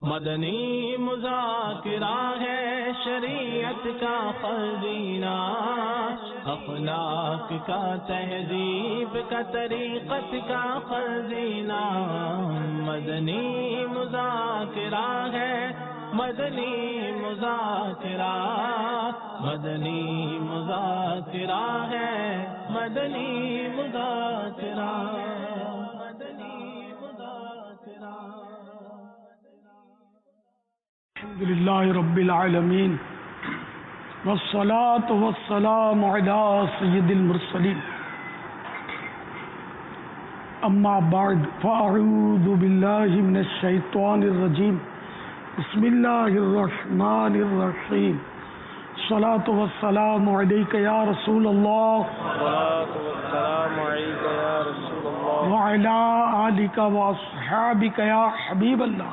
مدنی مذاکرہ ہے شریعت کا خزینہ، اخلاق کا تہذیب کا طریقت کا خزینہ۔ مدنی مذاکرہ ہے، مدنی مذاکرہ، مدنی مذاکرہ ہے، مدنی مذاکرہ، مدنی مذاکرہ۔ الحمدللہ رب العالمین والصلاة والسلام علی سید المرسلین، اما بعد فاعوذ باللہ من الشیطان الرجیم، بسم اللہ الرحمن الرحیم۔ الصلاة والسلام علیک یا رسول اللہ، وعلی آلک واصحابک یا حبیب اللہ،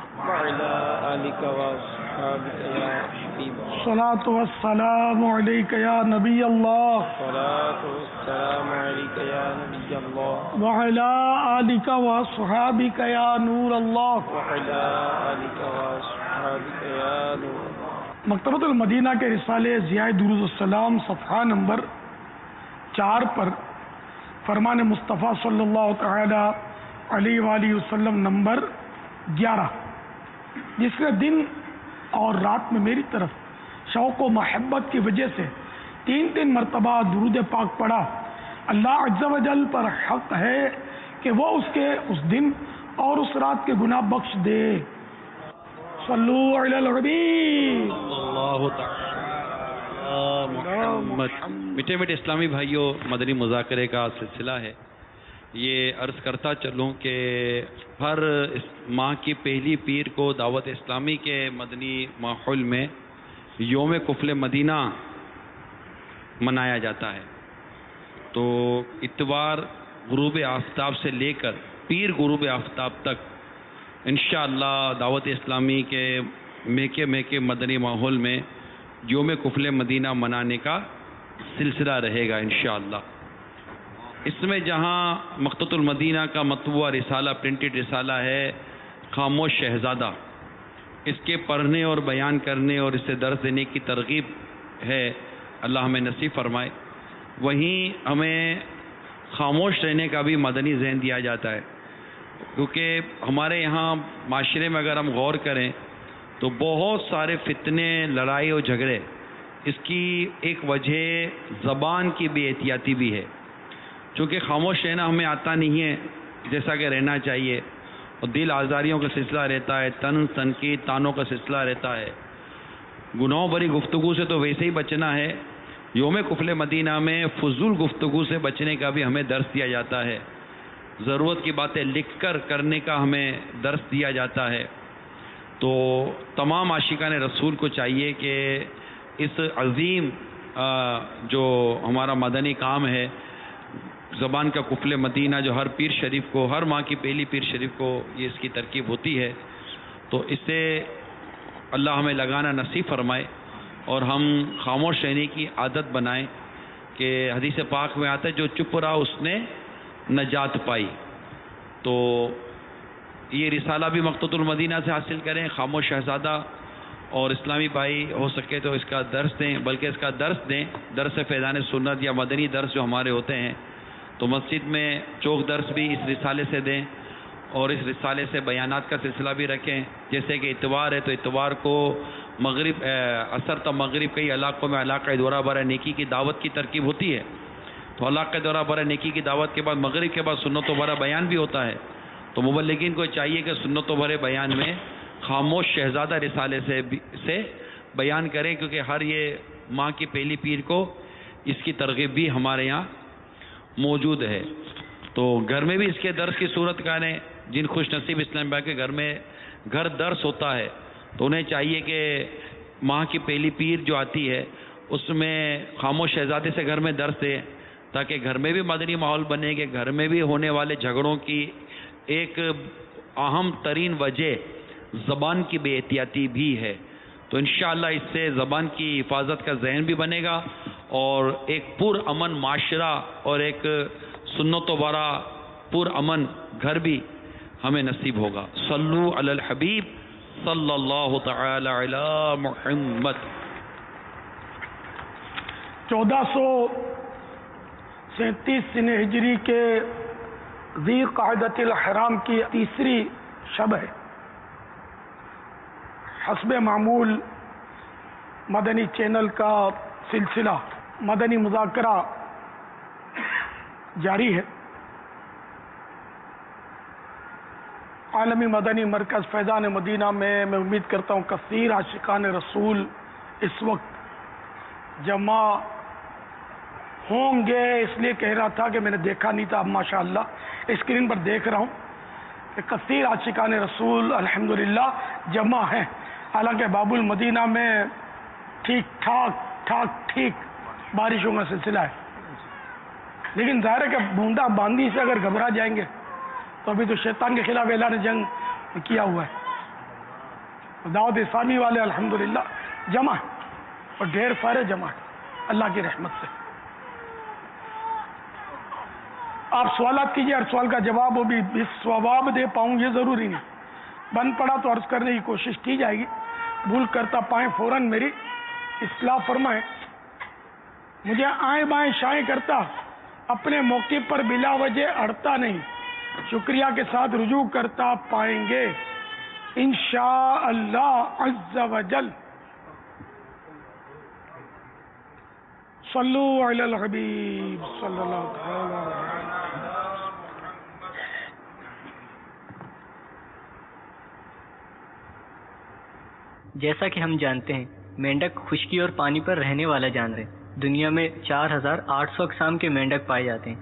الصلاة والسلام علیک یا نبی اللہ، وعلی آلک واصحابک یا نور اللہ۔ مکتبۃ المدینہ کے رسالے ضیاء درود السلام صفحہ نمبر 4 پر فرمان مصطفیٰ صلی اللہ تعالی علیہ وآلہ وسلم نمبر 11، جس نے دن اور رات میں میری طرف شوق و محبت کی وجہ سے 3 مرتبہ درود پاک پڑھا، اللہ عز و جل پر حق ہے کہ وہ اس کے اس دن اور اس رات کے گناہ بخش دے۔ صلو علی الحبیب اللہ تعالی محمد۔ میٹھے میٹھے اسلامی بھائیوں، مدنی مذاکرے کا سلسلہ ہے۔ یہ عرض کرتا چلوں کہ ہر ماہ کی پہلی پیر کو دعوت اسلامی کے مدنی ماحول میں یوم کفل مدینہ منایا جاتا ہے۔ تو اتوار غروب آفتاب سے لے کر پیر غروب آفتاب تک انشاءاللہ دعوت اسلامی کے میکے مدنی ماحول میں یوم کفل مدینہ منانے کا سلسلہ رہے گا انشاءاللہ۔ اس میں جہاں مکتبۃ المدینہ کا مطبوعہ رسالہ، پرنٹڈ رسالہ ہے خاموش شہزادہ، اس کے پڑھنے اور بیان کرنے اور اسے درس دینے کی ترغیب ہے، اللہ ہمیں نصیب فرمائے۔ وہیں ہمیں خاموش رہنے کا بھی مدنی ذہن دیا جاتا ہے، کیونکہ ہمارے یہاں معاشرے میں اگر ہم غور کریں تو بہت سارے فتنے، لڑائی اور جھگڑے، اس کی ایک وجہ زبان کی بے احتیاطی بھی ہے، چونکہ خاموش رہنا ہمیں آتا نہیں ہے جیسا کہ رہنا چاہیے، اور دل آزاریوں کا سلسلہ رہتا ہے، تنقید تانوں کا سلسلہ رہتا ہے، گناہوں بھری گفتگو سے تو ویسے ہی بچنا ہے۔ یوم کفل مدینہ میں فضول گفتگو سے بچنے کا بھی ہمیں درس دیا جاتا ہے، ضرورت کی باتیں لکھ کر کرنے کا ہمیں درس دیا جاتا ہے۔ تو تمام عاشقان رسول کو چاہیے کہ اس عظیم جو ہمارا مدنی کام ہے، زبان کا کفل مدینہ، جو ہر پیر شریف کو، ہر ماہ کی پہلی پیر شریف کو یہ اس کی ترکیب ہوتی ہے، تو اس سے اللہ ہمیں لگانا نصیب فرمائے اور ہم خاموش رہنے کی عادت بنائیں، کہ حدیث پاک میں آتا ہے جو چپ رہا اس نے نجات پائی۔ تو یہ رسالہ بھی مکتبۃ المدینہ سے حاصل کریں، خاموش شہزادہ، اور اسلامی بھائی ہو سکے تو اس کا درس دیں، بلکہ اس کا درس دیں، درس فیضان سنت یا مدنی درس جو ہمارے ہوتے ہیں، تو مسجد میں چوک درس بھی اس رسالے سے دیں، اور اس رسالے سے بیانات کا سلسلہ بھی رکھیں۔ جیسے کہ اتوار ہے تو اتوار کو مغرب عصر تا مغرب کئی علاقوں میں علاقہ دورہ برائے نیکی کی دعوت کی ترکیب ہوتی ہے، تو علاقہ دورہ برائے نیکی کی دعوت کے بعد مغرب کے بعد سنت و بھرا بیان بھی ہوتا ہے۔ تو مبلغین کو چاہیے کہ سنت و بھرے بیان میں خاموش شہزادہ رسالے سے بیان کریں، کیونکہ ہر یہ ماہ کی پہلی پیر کو اس کی ترغیب بھی ہمارے یہاں موجود ہے۔ تو گھر میں بھی اس کے درس کی صورت کریں، جن خوش نصیب اسلام بھائی کے گھر میں گھر درس ہوتا ہے تو انہیں چاہیے کہ ماہ کی پہلی پیر جو آتی ہے اس میں خاموش شہزادے سے گھر میں درس دیں، تاکہ گھر میں بھی مدنی ماحول بنے، کہ گھر میں بھی ہونے والے جھگڑوں کی ایک اہم ترین وجہ زبان کی بے احتیاطی بھی ہے۔ تو انشاءاللہ اس سے زبان کی حفاظت کا ذہن بھی بنے گا، اور ایک پر امن معاشرہ اور ایک سنت و برا پر امن گھر بھی ہمیں نصیب ہوگا۔ صلو علی الحبیب صلی اللہ تعالی علی محمد. 1437 سنہ ہجری کے ذی قعدۃ الحرام کی تیسری شب ہے. حسب معمول مدنی چینل کا سلسلہ مدنی مذاکرہ جاری ہے. عالمی مدنی مرکز فیضان مدینہ میں امید کرتا ہوں کثیر عاشقان رسول اس وقت جمع ہوں گے. اس لیے کہہ رہا تھا کہ میں نے دیکھا نہیں تھا، اب ماشاءاللہ اسکرین پر دیکھ رہا ہوں کہ کثیر عاشقان رسول الحمدللہ جمع ہیں. حالانکہ باب المدینہ میں ٹھیک ٹھاک بارشوں کا سلسلہ ہے، لیکن ظاہر ہے کہ بوندا باندی سے اگر گھبرا جائیں گے تو ابھی تو شیطان کے خلاف اعلان جنگ کیا ہوا ہے. دعوت اسلامی والے الحمدللہ جمع ہیں اور ڈھیر سارے جمع ہیں اللہ کی رحمت سے. آپ سوالات کیجئے، ہر سوال کا جواب وہ بھی ثواب دے پاؤں یہ ضروری نہیں. بند پڑا تو عرض کرنے کی کوشش کی جائے گی، بھول کرتا پائیں فوراً میری اصلاح فرمائیں. مجھے آئیں بائیں شائیں کرتا اپنے موقع پر بلا وجہ اڑتا نہیں، شکریہ کے ساتھ رجوع کرتا پائیں گے انشاءاللہ عز وجل. صلو علی الحبیب صلی اللہ علیہ وسلم. جیسا کہ ہم جانتے ہیں مینڈک خشکی اور پانی پر رہنے والا جانور ہے. دنیا میں 4800 اقسام کے مینڈک پائے جاتے ہیں.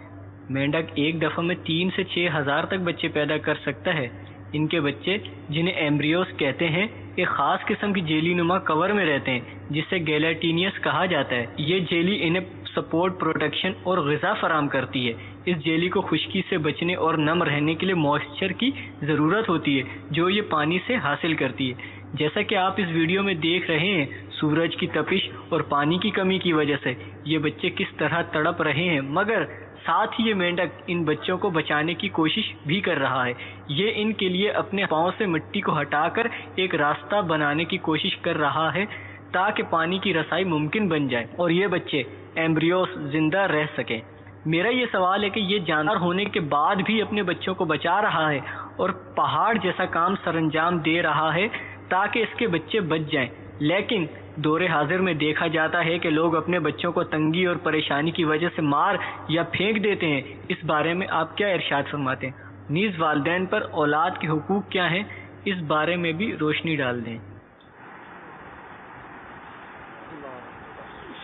مینڈک ایک دفعہ میں 3 سے 6 ہزار تک بچے پیدا کر سکتا ہے. ان کے بچے جنہیں ایمبریوز کہتے ہیں ایک خاص قسم کی جیلی نما کور میں رہتے ہیں جسے گیلاٹینیس کہا جاتا ہے. یہ جیلی انہیں سپورٹ، پروٹیکشن اور غذا فراہم کرتی ہے. اس جیلی کو خشکی سے بچنے اور نم رہنے کے لیے موئسچر کی ضرورت ہوتی ہے جو یہ پانی سے حاصل کرتی ہے. جیسا کہ آپ اس ویڈیو میں دیکھ رہے ہیں سورج کی تپش اور پانی کی کمی کی وجہ سے یہ بچے کس طرح تڑپ رہے ہیں، مگر ساتھ ہی یہ مینڈک ان بچوں کو بچانے کی کوشش بھی کر رہا ہے. یہ ان کے لیے اپنے پاؤں سے مٹی کو ہٹا کر ایک راستہ بنانے کی کوشش کر رہا ہے تاکہ پانی کی رسائی ممکن بن جائے اور یہ بچے ایمبریوز زندہ رہ سکیں. میرا یہ سوال ہے کہ یہ جانور ہونے کے بعد بھی اپنے بچوں کو بچا رہا ہے اور پہاڑ جیسا کام سر انجام دے رہا ہے تاکہ اس کے بچے بچ جائیں، لیکن دور حاضر میں دیکھا جاتا ہے کہ لوگ اپنے بچوں کو تنگی اور پریشانی کی وجہ سے مار یا پھینک دیتے ہیں. اس بارے میں آپ کیا ارشاد فرماتے ہیں؟ نیز والدین پر اولاد کے حقوق کیا ہیں، اس بارے میں بھی روشنی ڈال دیں.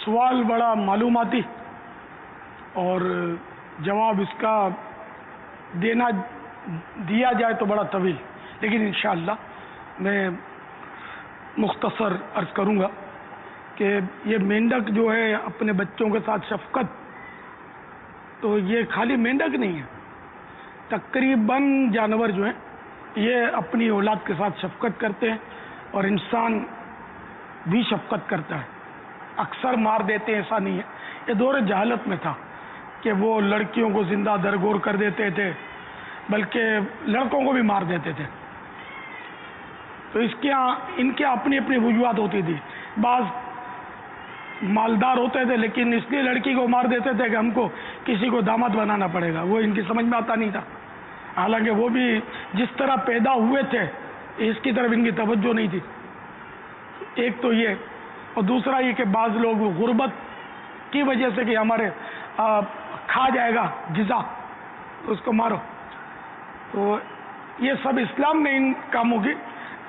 سوال بڑا معلوماتی اور جواب اس کا دیا جائے تو بڑا طویل، لیکن انشاءاللہ میں مختصر عرض کروں گا کہ یہ مینڈک جو ہے اپنے بچوں کے ساتھ شفقت، تو یہ خالی مینڈک نہیں ہے، تقریباً جانور جو ہیں یہ اپنی اولاد کے ساتھ شفقت کرتے ہیں اور انسان بھی شفقت کرتا ہے. اکثر مار دیتے ہیں ایسا نہیں ہے. یہ دور جہالت میں تھا کہ وہ لڑکیوں کو زندہ درگور کر دیتے تھے، بلکہ لڑکوں کو بھی مار دیتے تھے. تو ان کے اپنی اپنی وجوہات ہوتی تھی. بعض مالدار ہوتے تھے لیکن اس لیے لڑکی کو مار دیتے تھے کہ ہم کو کسی کو داماد بنانا پڑے گا. وہ ان کی سمجھ میں آتا نہیں تھا، حالانکہ وہ بھی جس طرح پیدا ہوئے تھے اس کی طرف ان کی توجہ نہیں تھی. ایک تو یہ، اور دوسرا یہ کہ بعض لوگ غربت کی وجہ سے کہ ہمارے کھا جائے گا غذا تو اس کو مارو. تو یہ سب اسلام نے ان کاموں کی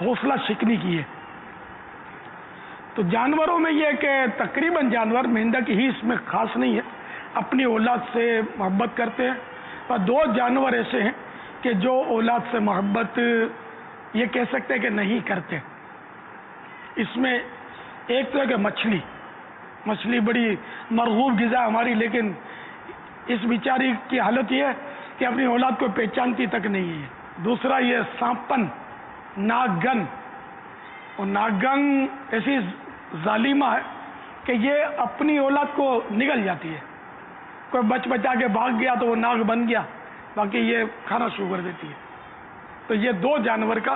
حوصلہ شکنی کی ہے. تو جانوروں میں یہ کہ تقریباً جانور، مینڈک ہی اس میں خاص نہیں ہے، اپنی اولاد سے محبت کرتے ہیں. اور 2 جانور ایسے ہیں کہ جو اولاد سے محبت یہ کہہ سکتے ہیں کہ نہیں کرتے. اس میں ایک تو ہے کہ مچھلی بڑی مرغوب غذا ہماری، لیکن اس بیچاری کی حالت یہ ہے کہ اپنی اولاد کو پہچانتی تک نہیں ہے. دوسرا یہ سانپن، ناگن، اور ناگن ایسی ظالمہ ہے کہ یہ اپنی اولاد کو نگل جاتی ہے. کوئی بچا کے بھاگ گیا تو وہ ناگ بن گیا، باقی یہ کھانا شروع کر دیتی ہے. تو یہ 2 جانور کا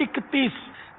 31,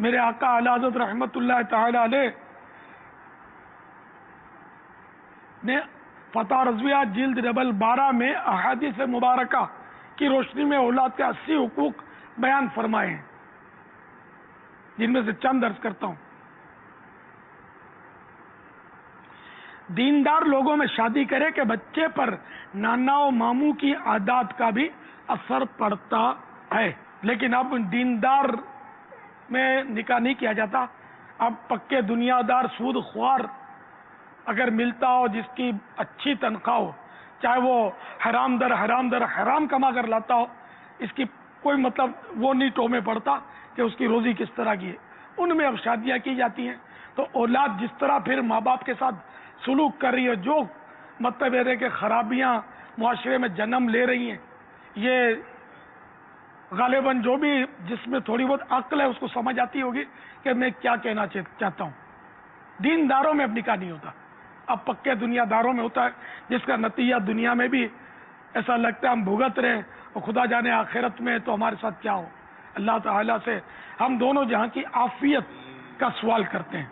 میرے آقا اعلی حضرت رحمت اللہ تعالی علیہ نے فتح رضویہ جلد نمبر 12 میں احادیث مبارکہ کی روشنی میں اولاد کے 80 حقوق بیان فرمائے ہیں، جن میں سے چند عرض کرتا ہوں۔ دیندار لوگوں میں شادی کرے کہ بچے پر نانا و ماموں کی عادات کا بھی اثر پڑتا ہے، لیکن اب دیندار میں نکاح نہیں کیا جاتا۔ اب پکے دنیا دار سود خوار اگر ملتا ہو، جس کی اچھی تنخواہ ہو، چاہے وہ حرام در حرام کما کر لاتا ہو، اس کی کوئی مطلب وہ نہیں ٹو میں پڑتا کہ اس کی روزی کس طرح کی ہے، ان میں اب شادیاں کی جاتی ہیں۔ تو اولاد جس طرح پھر ماں باپ کے ساتھ سلوک کر رہی ہے، جو مطلب ہے کہ خرابیاں معاشرے میں جنم لے رہی ہیں، یہ غالباً جو بھی جس میں تھوڑی بہت عقل ہے اس کو سمجھ آتی ہوگی کہ میں کیا کہنا چاہتا ہوں۔ دینداروں میں اب نکاح نہیں ہوتا، اب پکے دنیا داروں میں ہوتا ہے، جس کا نتیجہ دنیا میں بھی ایسا لگتا ہے ہم بھگت رہے ہیں، اور خدا جانے آخرت میں تو ہمارے ساتھ کیا ہو۔ اللہ تعالیٰ سے ہم دونوں جہاں کی عافیت کا سوال کرتے ہیں۔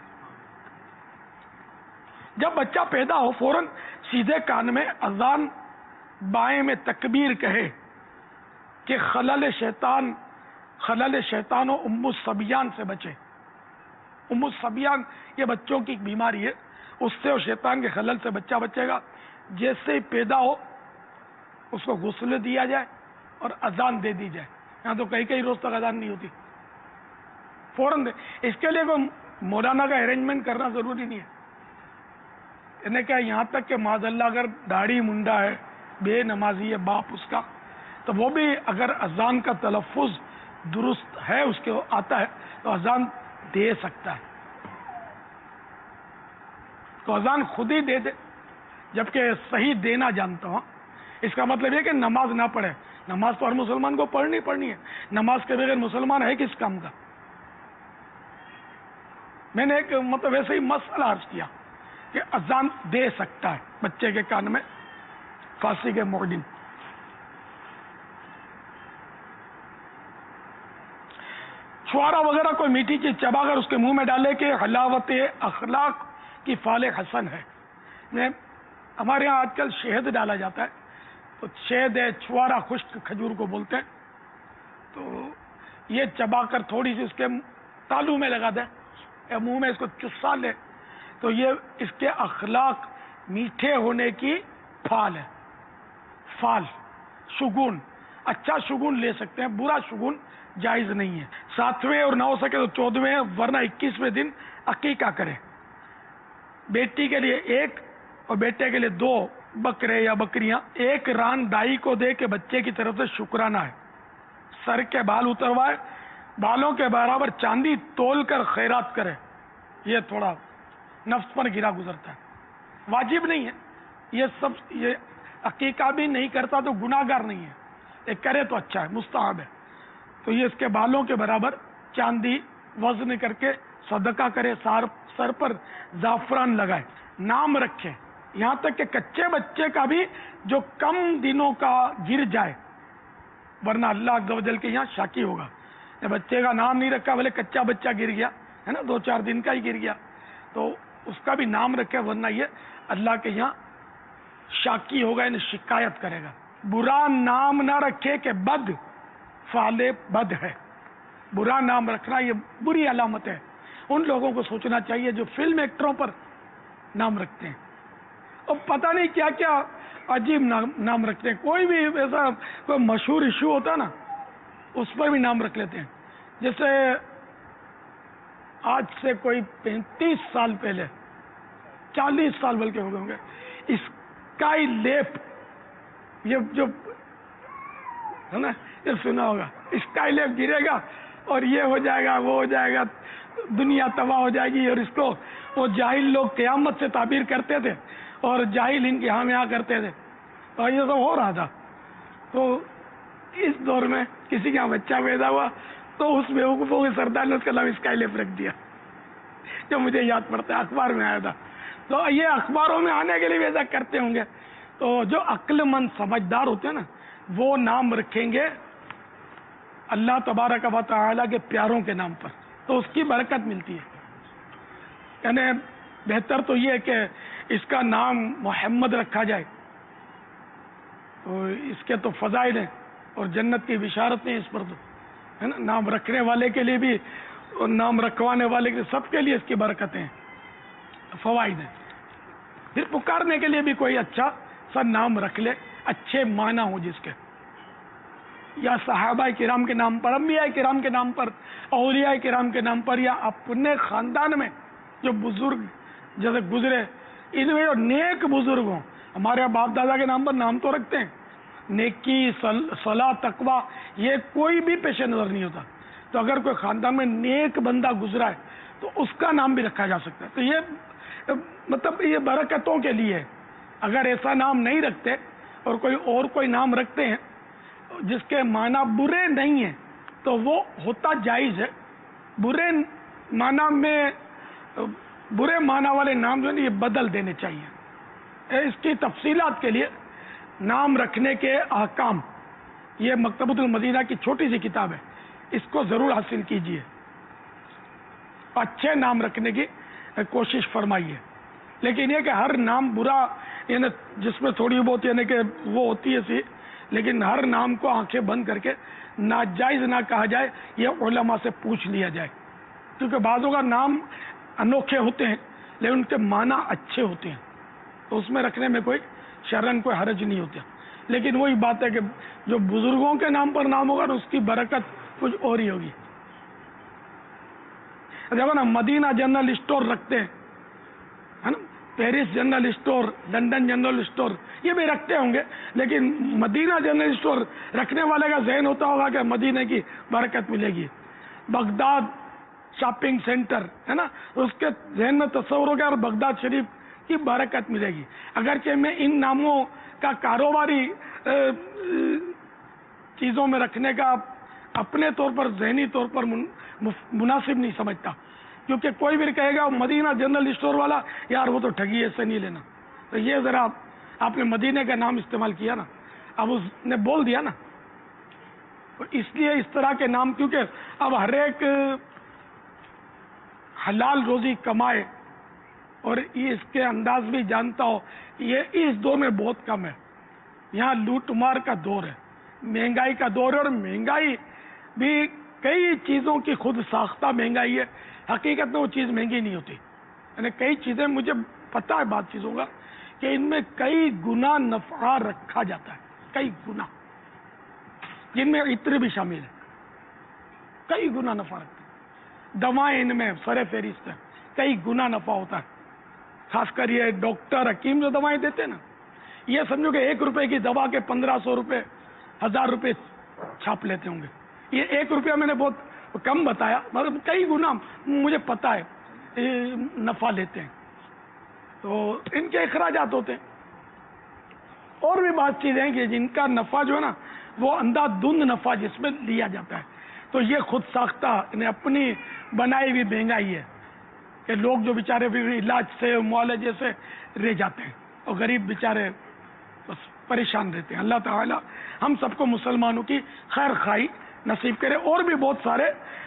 جب بچہ پیدا ہو فوراً سیدھے کان میں اذان، بائیں میں تکبیر کہے کہ خلل شیطان و ام الصبیان سے بچے۔ ام الصبیان یہ بچوں کی ایک بیماری ہے، اس سے اور شیطان کے خلل سے بچہ بچے گا۔ جیسے ہی پیدا ہو اس کو غسل دیا جائے اور اذان دے دی جائے۔ یہاں تو کئی روز تک اذان نہیں ہوتی، فوراً دے۔ اس کے لیے کوئی مولانا کا ارینجمنٹ کرنا ضروری نہیں ہے۔ انہیں کیا یہاں تک کہ معاذ اللہ اگر داڑھی منڈا ہے، بے نمازی ہے باپ اس کا، تو وہ بھی اگر اذان کا تلفظ درست ہے، اس کے آتا ہے، تو اذان دے سکتا ہے۔ تو اذان خود ہی دے دے، جبکہ صحیح دینا جانتا ہوں۔ اس کا مطلب یہ کہ نماز نہ پڑھے۔ نماز تو ہر مسلمان کو پڑھنی ہے، نماز کے بغیر مسلمان ہے کس کام کا۔ میں نے ایک مطلب ایسے ہی مسئلہ عرض کیا کہ اذان دے سکتا ہے بچے کے کان میں فاسق کے مؤذن۔ چھوارا وغیرہ کوئی میٹھی چیز چبا کر اس کے منہ میں ڈالے کہ حلاوت اخلاق کی فال حسن ہے۔ ہمارے یہاں آج کل شہد ڈالا جاتا ہے، تو شہد ہے، چھوارا خشک کھجور کو بولتے ہیں، تو یہ چبا کر تھوڑی سی اس کے تالو میں لگا دے یا منہ میں اس کو چسا لے، تو یہ اس کے اخلاق میٹھے ہونے کی فال ہے۔ فال شگون، اچھا شگون لے سکتے ہیں، برا شگون جائز نہیں ہے۔ 7ویں اور نہ ہو سکے تو 14ویں ورنہ 21ویں دن عقیقہ کرے۔ بیٹی کے لیے 1 اور بیٹے کے لیے 2 بکرے یا بکریاں، 1 ران دائی کو دے کے بچے کی طرف سے شکرانہ ہے۔ سر کے بال اتروائے، بالوں کے برابر چاندی تول کر خیرات کرے۔ یہ تھوڑا نفس پر گرا گزرتا ہے، واجب نہیں ہے یہ سب۔ یہ عقیقہ بھی نہیں کرتا تو گناہگار نہیں ہے، یہ کرے تو اچھا ہے، مستحب ہے۔ تو یہ اس کے بالوں کے برابر چاندی وزن کر کے صدقہ کرے، سر پر زعفران لگائے، نام رکھے، یہاں تک کہ کچے بچے کا بھی جو کم دنوں کا گر جائے، ورنہ اللہ عز و جل کے یہاں شاکی ہوگا۔ بچے کا نام نہیں رکھا، بھلے کچا بچہ گر گیا ہے نا، 2-4 دن کا ہی گر گیا، تو اس کا بھی نام رکھے، ورنہ یہ اللہ کے یہاں شاکی ہوگا، یعنی شکایت کرے گا۔ برا نام نہ رکھے کہ بد فعل بد ہے، برا نام رکھنا یہ بری علامت ہے۔ ان لوگوں کو سوچنا چاہیے جو فلم ایکٹروں پر نام رکھتے ہیں، اور پتہ نہیں کیا کیا عجیب نام رکھتے ہیں۔ کوئی بھی ایسا کوئی مشہور ایشو ہوتا ہے نا، اس پر بھی نام رکھ لیتے ہیں۔ جیسے آج سے کوئی 35 سال پہلے، 40 سال بلکہ ہو گئے ہوں گے، اسکائی لیپ، یہ جو ہے نا، یہ سنا ہوگا، اسکائی لیپ گرے گا اور یہ ہو جائے گا، وہ ہو جائے گا، دنیا تباہ ہو جائے گی، اور اس کو وہ جاہل لوگ قیامت سے تعبیر کرتے تھے اور جاہل ان کے ہاں میں کرتے تھے، اور یہ سب ہو رہا تھا۔ تو اس دور میں کسی کا بچہ پیدا ہوا تو اس بیوقوفوں کے سردار نے اس کا نام اسکائی لیپ رکھ دیا، جو مجھے یاد پڑتا ہے، اخبار میں آیا تھا۔ تو یہ اخباروں میں آنے کے لیے بھی ایسا کرتے ہوں گے۔ تو جو عقل مند سمجھدار ہوتے ہیں نا، وہ نام رکھیں گے اللہ تبارک و تعالیٰ کے پیاروں کے نام پر، تو اس کی برکت ملتی ہے. یعنی بہتر تو یہ ہے کہ اس کا نام محمد رکھا جائے، تو اس کے تو فضائل ہیں اور جنت کی بشارت ہیں اس پر، تو ہے نا. نام رکھنے والے کے لیے بھی اور نام رکھوانے والے کے لیے، سب کے لیے اس کی برکتیں ہیں، فوائد ہیں. پھر پکارنے کے لیے بھی کوئی اچھا سا نام رکھ لے، اچھے معنی ہو جس کے، یا صحابہ کرام کے نام پر، انبیاء کرام کے نام پر، اولیاء کرام کے نام پر، یا اپنے خاندان میں جو بزرگ جیسے گزرے ان میں جو نیک بزرگ ہوں. ہمارے باپ دادا کے نام پر نام تو رکھتے ہیں، نیکی، صلاح، تقوی، یہ کوئی بھی پیش نظر نہیں ہوتا. تو اگر کوئی خاندان میں نیک بندہ گزرا ہے تو اس کا نام بھی رکھا جا سکتا ہے. تو یہ مطلب یہ برکتوں کے لیے. اگر ایسا نام نہیں رکھتے اور کوئی نام رکھتے ہیں جس کے معنی برے نہیں ہیں تو وہ ہوتا جائز ہے. برے معنی والے نام جو ہے یہ بدل دینے چاہیے. اس کی تفصیلات کے لیے نام رکھنے کے احکام، یہ مکتبۃ المدینہ کی چھوٹی سی کتاب ہے، اس کو ضرور حاصل کیجیے. اچھے نام رکھنے کی کوشش فرمائیے. لیکن یہ کہ ہر نام برا، یعنی جس میں تھوڑی بہت یعنی کہ وہ ہوتی ہے سی، لیکن ہر نام کو آنکھیں بند کر کے ناجائز نہ کہا جائے، یہ علماء سے پوچھ لیا جائے. کیونکہ بعضوں کا نام انوکھے ہوتے ہیں لیکن ان کے معنی اچھے ہوتے ہیں، تو اس میں رکھنے میں کوئی شرعاً کوئی حرج نہیں ہوتا. لیکن وہی بات ہے کہ جو بزرگوں کے نام پر نام ہوگا اس کی برکت کچھ اور ہی ہوگی. دیکھو نا، مدینہ جنرل اسٹور رکھتے ہیں، ہے نا، Paris general store, London general store, یہ بھی رکھتے ہوں گے، لیکن مدینہ جنرل اسٹور رکھنے والے کا ذہن ہوتا ہوگا کہ مدینہ کی برکت ملے گی. بغداد شاپنگ سینٹر ہے نا، اس کے ذہن میں تصور ہو گیا اور بغداد شریف کی برکت ملے گی. اگرچہ میں ان ناموں کا کاروباری چیزوں میں رکھنے کا اپنے طور پر ذہنی طور پر مناسب نہیں سمجھتا، کیونکہ کوئی بھی کہے گا مدینہ جنرل اسٹور والا، یار وہ تو ٹھگی ایسے نہیں لینا. تو یہ ذرا آپ نے مدینہ کا نام استعمال کیا نا، اب اس نے بول دیا نا. اس لیے اس طرح کے نام، کیونکہ اب ہر ایک حلال روزی کمائے اور یہ اس کے انداز بھی جانتا ہو، یہ اس دور میں بہت کم ہے. یہاں لوٹ مار کا دور ہے، مہنگائی کا دور ہے، اور مہنگائی بھی کئی چیزوں کی خود ساختہ مہنگائی ہے. حقیقت میں وہ چیز مہنگی نہیں ہوتی. یعنی کئی چیزیں مجھے پتہ ہے بات چیزوں کا کہ ان میں کئی گنا نفع رکھا جاتا ہے، کئی گنا، جن میں عطر بھی شامل ہے. کئی گنا نفع رکھتا ہے. دوائیں ان میں سر فہرست ہے، کئی گنا نفع ہوتا ہے. خاص کر یہ ڈاکٹر حکیم جو دوائیں دیتے ہیں نا، یہ سمجھو کہ 1 روپے کی دوا کے 1500 روپے 1000 روپے چھاپ لیتے ہوں گے. یہ 1 روپیہ میں نے بہت کم بتایا، مگر کئی گنا مجھے پتا ہے نفع لیتے ہیں. تو ان کے اخراجات ہوتے ہیں. اور بھی بات چیزیں ہیں کہ جن کا نفع جو ہے نا وہ اندھا دھند نفع جس میں لیا جاتا ہے. تو یہ خود ساختہ انہیں اپنی بنائی ہوئی مہنگائی ہے کہ لوگ جو بیچارے علاج سے معالجے سے رہ جاتے ہیں اور غریب بیچارے بس پریشان رہتے ہیں. اللہ تعالی ہم سب کو مسلمانوں کی خیر خواہی نصیب کرے. اور بھی بہت سارے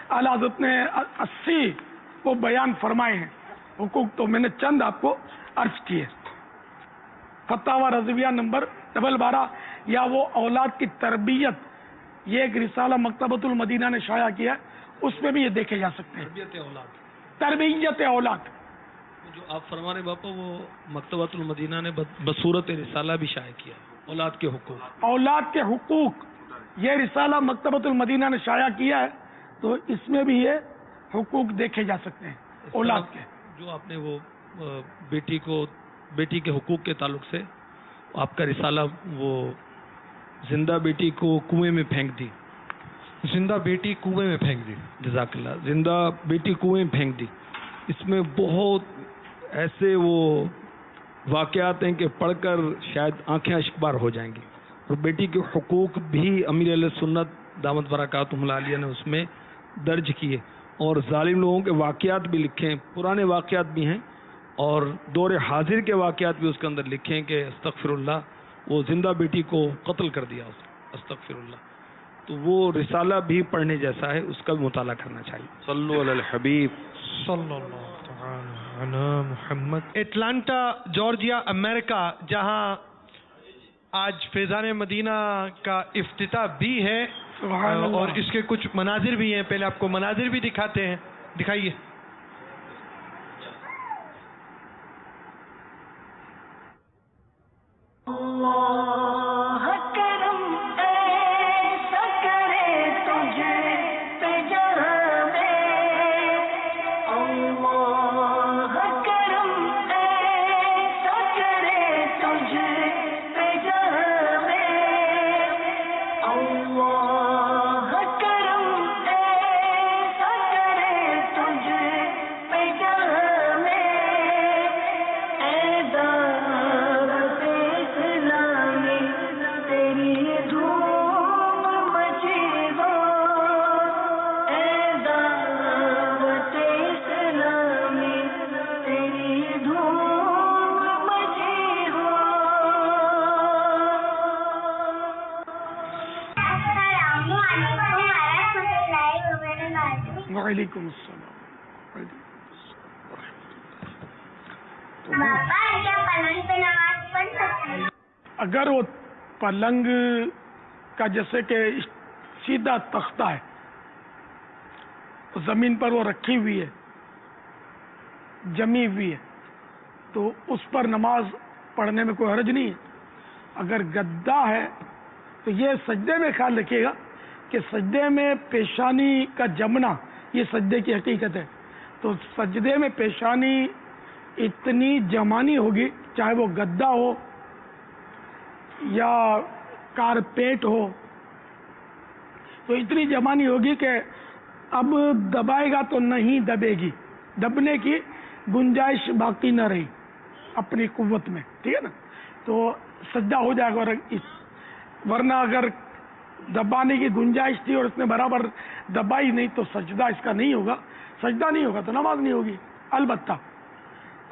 اعلیٰ حضرت نے 80 کو بیان فرمائے ہیں حقوق، تو میں نے چند آپ کو عرض کیے. فتاوی رضویہ نمبر 12 یا وہ اولاد کی تربیت، یہ ایک رسالہ مکتبۃ المدینہ نے شائع کیا ہے، اس میں بھی یہ دیکھے جا سکتے ہیں. تربیت اولاد جو آپ فرما رہے باپا، وہ مکتبۃ المدینہ نے بصورت رسالہ بھی شائع کیا، اولاد کے حقوق. اولاد کے حقوق یہ رسالہ مکتبۃ المدینہ نے شائع کیا ہے، تو اس میں بھی یہ حقوق دیکھے جا سکتے ہیں اولاد کے. جو آپ نے وہ بیٹی کے حقوق کے تعلق سے آپ کا رسالہ، وہ زندہ بیٹی کو کنویں میں پھینک دی، زندہ بیٹی کنویں میں پھینک دی، جزاک اللہ، زندہ بیٹی کنویں میں پھینک دی. اس میں بہت ایسے وہ واقعات ہیں کہ پڑھ کر شاید آنکھیں اشکبار ہو جائیں گی. اور بیٹی کے حقوق بھی امیر علیہ سنت دامت برکاتہم العالیہ نے اس میں درج کیے، اور ظالم لوگوں کے واقعات بھی لکھے ہیں، پرانے واقعات بھی ہیں اور دور حاضر کے واقعات بھی اس کے اندر لکھے ہیں کہ استغفر اللہ، وہ زندہ بیٹی کو قتل کر دیا اس نے، استغفر اللہ. تو وہ رسالہ بھی پڑھنے جیسا ہے، اس کا بھی مطالعہ کرنا چاہیے. صلو علی الحبیب. صلی اللہ تعالی علی محمد. اٹلانٹا جارجیا امریکہ، جہاں آج فیضان مدینہ کا افتتاح بھی ہے اور اس کے کچھ مناظر بھی ہیں. پہلے آپ کو مناظر بھی دکھاتے ہیں، دکھائیے. وعلیکم السلام. اگر وہ پلنگ کا جیسے کہ سیدھا تختہ ہے، زمین پر وہ رکھی ہوئی ہے، جمی ہوئی ہے، تو اس پر نماز پڑھنے میں کوئی حرج نہیں ہے. اگر گدا ہے تو یہ سجدے میں خیال رکھیے گا کہ سجدے میں پیشانی کا جمنا یہ سجدے کی حقیقت ہے. تو سجدے میں پیشانی اتنی جمانی ہوگی، چاہے وہ گدا ہو یا کارپیٹ ہو، تو اتنی جمانی ہوگی کہ اب دبائے گا تو نہیں دبے گی، دبنے کی گنجائش باقی نہ رہی اپنی قوت میں. ٹھیک ہے نا؟ تو سجدہ ہو جائے گا. ورنہ اگر دبانے کی گنجائش تھی اور اس نے برابر دبائی نہیں تو سجدہ اس کا نہیں ہوگا. سجدہ نہیں ہوگا تو نماز نہیں ہوگی. البتہ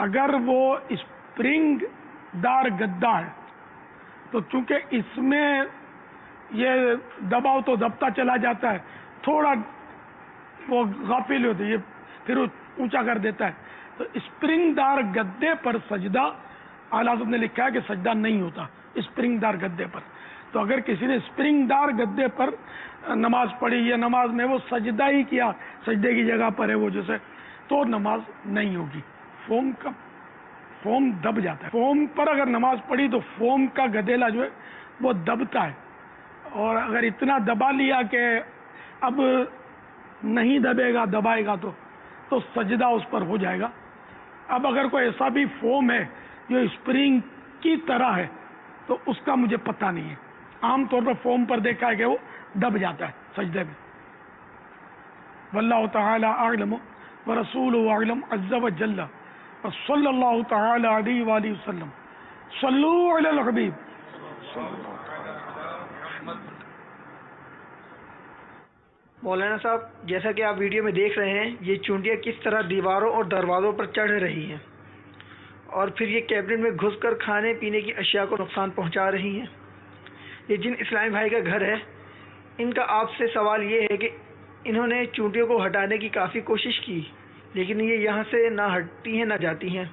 اگر وہ اسپرنگ دار گدا ہے تو چونکہ اس میں یہ دباؤ تو دبتا چلا جاتا ہے، تھوڑا وہ غافل ہوتی ہے، پھر اونچا کر دیتا ہے. تو اسپرنگ دار گدے پر سجدہ اعلیٰ حضرت نے لکھا ہے کہ سجدہ نہیں ہوتا اسپرنگ دار گدے پر. تو اگر کسی نے اسپرنگ دار گدے پر نماز پڑھی یا نماز میں وہ سجدہ ہی کیا، سجدے کی جگہ پر ہے وہ جیسے، تو نماز نہیں ہوگی. فوم دب جاتا ہے. فوم پر اگر نماز پڑھی تو فوم کا گدیلا جو ہے وہ دبتا ہے، اور اگر اتنا دبا لیا کہ اب نہیں دبے گا، دبائے گا تو سجدہ اس پر ہو جائے گا. اب اگر کوئی ایسا بھی فوم ہے جو اسپرنگ کی طرح ہے تو اس کا مجھے پتہ نہیں ہے. عام طور پر فوم پر دیکھا ہے کہ وہ دب جاتا ہے سجدے میں. واللہ تعالی اعلم ورسولہ اعلم عز وجل. صلی اللہ تعالی علیہ وآلہ وسلم. صلو علی الحبیب. مولانا صاحب، جیسا کہ آپ ویڈیو میں دیکھ رہے ہیں، یہ چونٹیاں کس طرح دیواروں اور دروازوں پر چڑھ رہی ہیں اور پھر یہ کیبنٹ میں گھس کر کھانے پینے کی اشیاء کو نقصان پہنچا رہی ہیں. یہ جن اسلامی بھائی کا گھر ہے، ان کا آپ سے سوال یہ ہے کہ انہوں نے چونٹیوں کو ہٹانے کی کافی کوشش کی، لیکن یہ یہاں سے نہ ہٹتی ہیں نہ جاتی ہیں.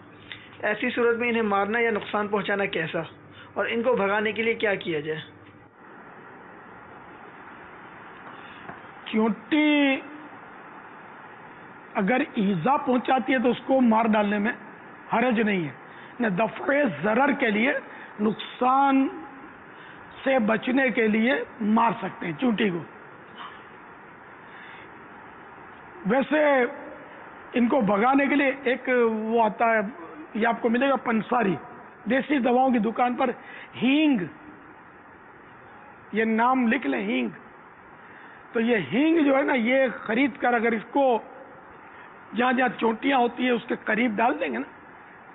ایسی صورت میں انہیں مارنا یا نقصان پہنچانا کیسا، اور ان کو بھگانے کے لیے کیا کیا جائے؟ چونٹی اگر ایذا پہنچاتی ہے تو اس کو مار ڈالنے میں حرج نہیں ہے. نہ دفع ضرر کے لیے، نقصان سے بچنے کے لیے مار سکتے ہیں چونٹی کو. ویسے ان کو بھگانے کے لیے ایک وہ آتا ہے، یہ آپ کو ملے گا پنساری، دیسی دواؤں کی دکان پر. ہینگ، یہ نام لکھ لیں، ہینگ. تو یہ ہینگ جو ہے نا، یہ خرید کر اگر اس کو جہاں جہاں چونٹیاں ہوتی ہیں اس کے قریب ڈال دیں گے نا،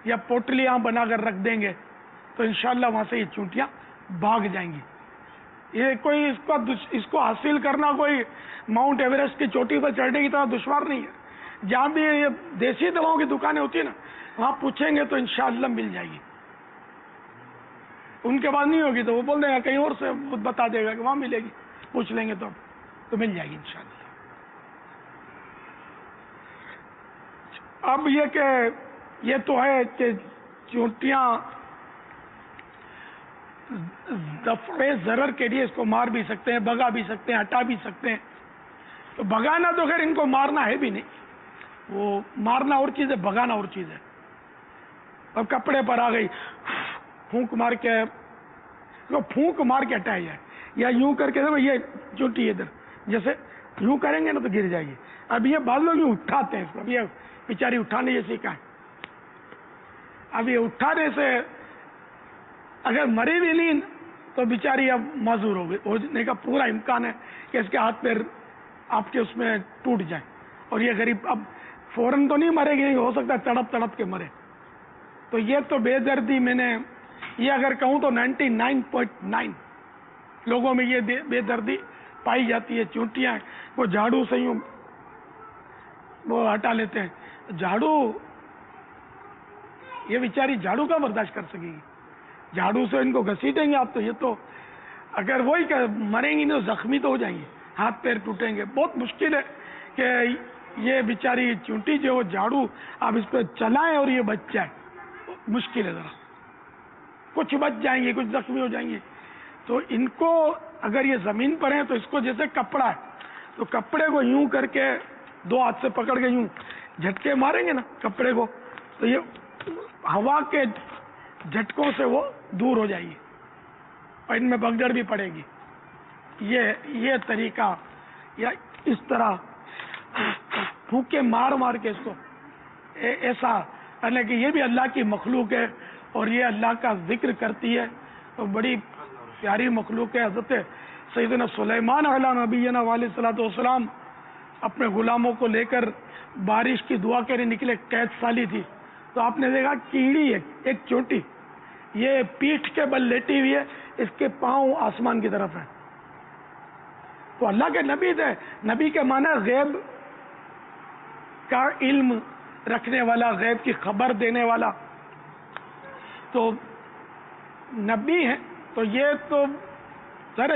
یا پوٹلیاں بنا کر رکھ دیں گے تو انشاءاللہ وہاں سے یہ چونٹیاں بھاگ جائیں گی. یہ کوئی اس کو حاصل کرنا کوئی ماؤنٹ ایوریسٹ کی چوٹی پر چڑھنے کی طرح دشوار نہیں ہے. جہاں بھی یہ دیسی دواؤں کی دکانیں ہوتی ہیں نا، وہاں پوچھیں گے تو انشاءاللہ مل جائے گی. ان کے بعد نہیں ہوگی تو وہ بول دے گا، کہیں اور سے بتا دے گا کہ وہاں ملے گی. پوچھ لیں گے تو مل جائے گی انشاءاللہ. اب یہ کہ یہ تو ہے کہ چونٹیاں دفع ضرر کے لیے اس کو مار بھی سکتے ہیں، بھگا بھی سکتے ہیں، ہٹا بھی سکتے ہیں. تو بھگانا تو خیر ان کو مارنا ہے بھی نہیں، وہ مارنا اور چیز ہے، بھگانا اور چیز ہے. اب کپڑے پر آ گئی، پھونک مار کے ہٹایا جائے، یا یوں کر کے یہ چونٹی ادھر جیسے یوں کریں گے نا تو گر جائے گی. اب یہ بعض لوگ یوں اٹھاتے ہیں اس کو، اب یہ بیچاری اٹھانے یہ سیکھا ہے. اب یہ اٹھانے سے اگر مری بھی نہیں تو بیچاری اب معذور ہونے کا پورا امکان ہے کہ اس کے ہاتھ پیر آپ کے اس میں ٹوٹ جائیں. اور یہ غریب اب فوراً تو نہیں مرے گی، ہو سکتا ہے تڑپ تڑپ کے مرے. تو یہ تو بے دردی، میں نے یہ اگر کہوں تو 99.9 لوگوں میں یہ بے دردی پائی جاتی ہے. چونٹیاں وہ جھاڑو سے یوں وہ ہٹا لیتے ہیں. جھاڑو، یہ بیچاری جھاڑو کا برداشت کر سکے گی؟ جھاڑو سے ان کو گھسیٹیں گے آپ تو یہ تو اگر وہی کہ مریں گی نہیں تو زخمی تو ہو جائیں گے، ہاتھ پیر ٹوٹیں گے. بہت مشکل ہے کہ یہ بیچاری چونٹی جو وہ جھاڑو آپ اس پہ چلائیں اور یہ بچ جائے، مشکل ہے. ذرا کچھ بچ جائیں گے، کچھ زخمی ہو جائیں گے. تو ان کو اگر یہ زمین پر ہیں تو اس کو جیسے کپڑا ہے تو کپڑے کو یوں کر کے دو ہاتھ سے پکڑ کے یوں جھٹکے ماریں گے نا کپڑے کو، تو یہ ہوا کے جھٹکوں سے وہ دور ہو جائے گی اور ان میں بگڑ بھی پڑے گی. یہ طریقہ، یا اس طرح پھونکے مار مار کے اس کو ایسا کرنے کہ یہ بھی اللہ کی مخلوق ہے اور یہ اللہ کا ذکر کرتی ہے اور بڑی پیاری مخلوق ہے. حضرت سیدنا سلیمان علیہ نبینا علیہ الصلوۃ والسلام اپنے غلاموں کو لے کر بارش کی دعا کے لیے نکلے. قید سالی تھی تو آپ نے دیکھا کیڑی ہے ایک چونٹی، یہ پیٹھ کے بل لیٹی ہوئی ہے، اس کے پاؤں آسمان کی طرف ہے. تو اللہ کے نبی تھے. نبی کے معنی غیب کا علم رکھنے والا، غیب کی خبر دینے والا. تو نبی ہیں تو یہ تو سر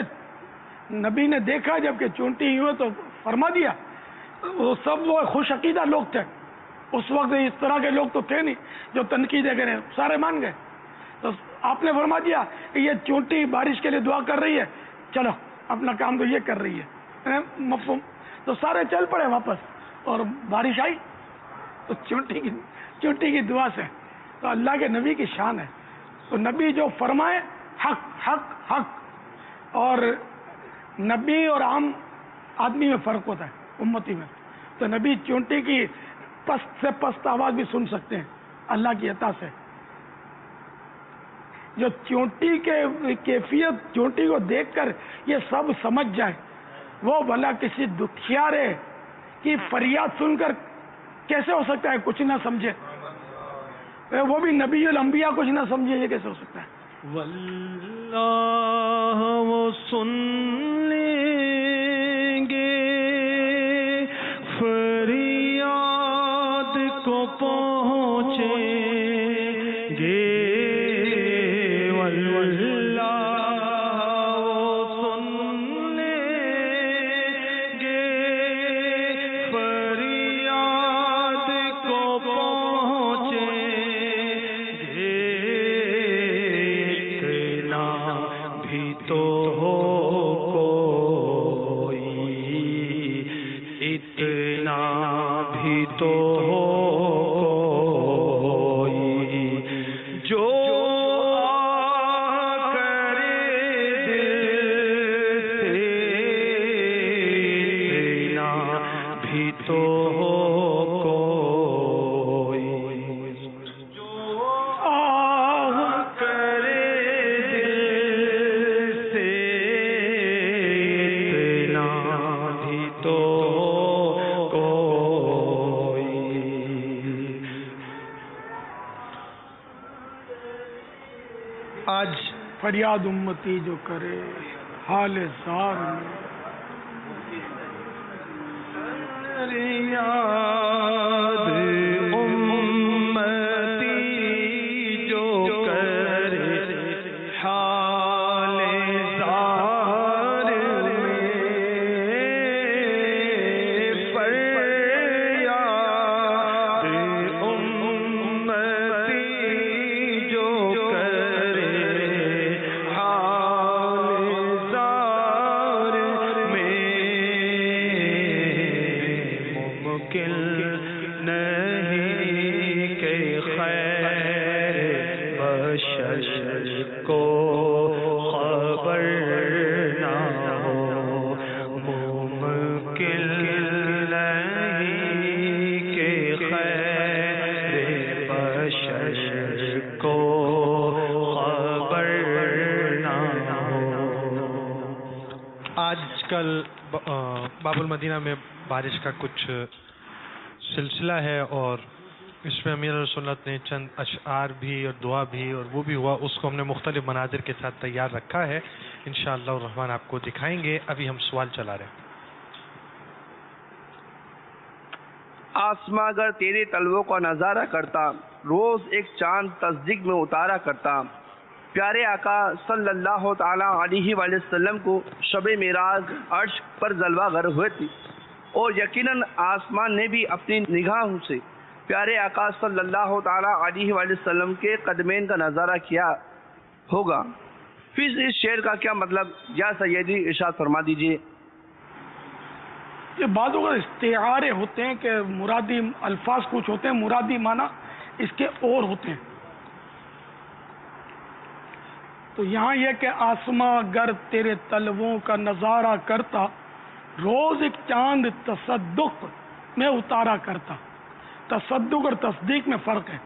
نبی نے دیکھا جب کہ چونٹی ہوئی تو فرما دیا. وہ سب وہ خوش عقیدہ لوگ تھے اس وقت، اس طرح کے لوگ تو تھے نہیں جو تنقیدیں کریں، سارے مان گئے. تو آپ نے فرما دیا کہ یہ چونٹی بارش کے لیے دعا کر رہی ہے، چلو اپنا کام تو یہ کر رہی ہے، مفہوم. تو سارے چل پڑے واپس اور بارش آئی تو چونٹی کی دعا سے. تو اللہ کے نبی کی شان ہے. تو نبی جو فرمائے حق حق حق. اور نبی اور عام آدمی میں فرق ہوتا ہے، امتی میں. تو نبی چونٹی کی پست سے پست آواز بھی سن سکتے ہیں اللہ کی عطا سے. جو چونٹی کے کیفیت، چونٹی کو دیکھ کر یہ سب سمجھ جائے، وہ بھلا کسی دکھیارے کی فریاد سن کر کیسے ہو سکتا ہے کچھ نہ سمجھے؟ وہ بھی نبی الانبیاء کچھ نہ سمجھے، یہ کیسے ہو سکتا ہے؟ واللہ وہ سن لیں گے فریاد کو پہنچیں گے. فریاد امتی جو کرے حال زار میں، فریاد امتی جو کرے حال زار میں. کل باب المدینہ میں بارش کا کچھ سلسلہ ہے اور اس میں امیر سنت نے چند اشعار بھی اور دعا بھی اور وہ بھی ہوا، اس کو ہم نے مختلف مناظر کے ساتھ تیار رکھا ہے، انشاءاللہ الرحمن آپ کو دکھائیں گے۔ ابھی ہم سوال چلا رہے ہیں۔ آسماں اگر تیرے طلبوں کا نظارہ کرتا، روز ایک چاند تصدیق میں اتارا کرتا، پیارے آقا صلی اللہ تعالی علیہ وآلہ وسلم کو شب معراج عرش پر جلوہ گر ہوئے تھی، اور یقیناً آسمان نے بھی اپنی نگاہوں سے پیارے آقا صلی اللہ تعالی علیہ وآلہ وسلم کے قدمین کا نظارہ کیا ہوگا۔ پھر اس شعر کا کیا مطلب، یا سیدی ارشاد فرما دیجیے۔ یہ بعض اوقات استعارے ہوتے ہیں کہ مرادی الفاظ کچھ ہوتے ہیں، مرادی معنی اس کے اور ہوتے ہیں۔ تو یہاں یہ کہ آسماں گر تیرے طلبوں کا نظارہ کرتا، روز ایک چاند تصدق میں اتارا کرتا۔ تصدق اور تصدیق میں فرق ہے۔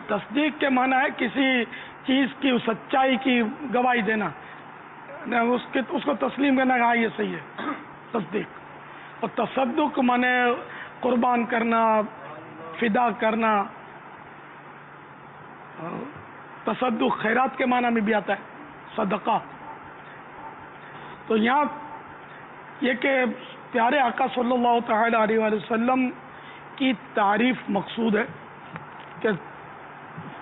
تصدیق کے معنی ہے کسی چیز کی سچائی کی گواہی دینا، اس کو تسلیم کرنا کہ ہاں یہ صحیح ہے، تصدیق۔ اور تصدق مانے قربان کرنا، فدا کرنا۔ تصدق خیرات کے معنی میں بھی آتا ہے، صدقہ۔ تو یہاں یہ کہ پیارے آقا صلی اللہ تعالی علیہ وآلہ وسلم کی تعریف مقصود ہے کہ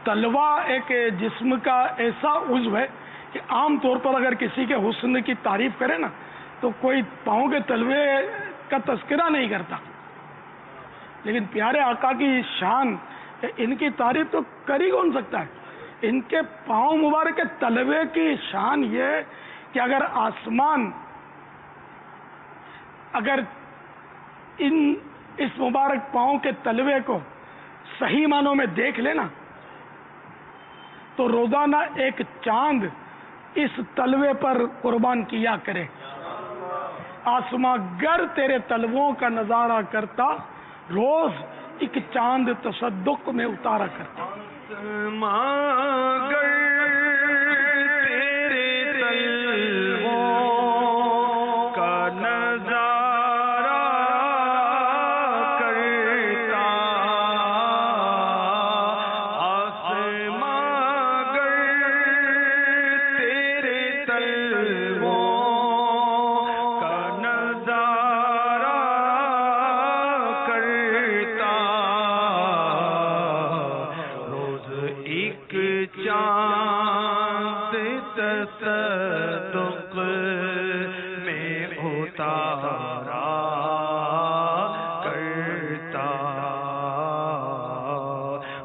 تلوا ایک جسم کا ایسا عضو ہے کہ عام طور پر اگر کسی کے حسن کی تعریف کرے نا تو کوئی پاؤں کے تلوے کا تذکرہ نہیں کرتا، لیکن پیارے آقا کی شان، ان کی تعریف تو کر ہی کون سکتا ہے۔ ان کے پاؤں مبارک کے تلوے کی شان یہ ہے کہ اگر آسمان اگر اس مبارک پاؤں کے تلوے کو صحیح معنوں میں دیکھ لینا تو روزانہ ایک چاند اس تلوے پر قربان کیا کرے۔ آسماں گر تیرے تلووں کا نظارہ کرتا، روز ایک چاند تصدق میں اتارا کرتا۔ آسماں گر تیرے طلبوں کا نظارہ کرتا، آسماں گر تیرے طلبوں کا نظارہ کرتا، روز ایک چاند تصدق میں اتارا کرتا،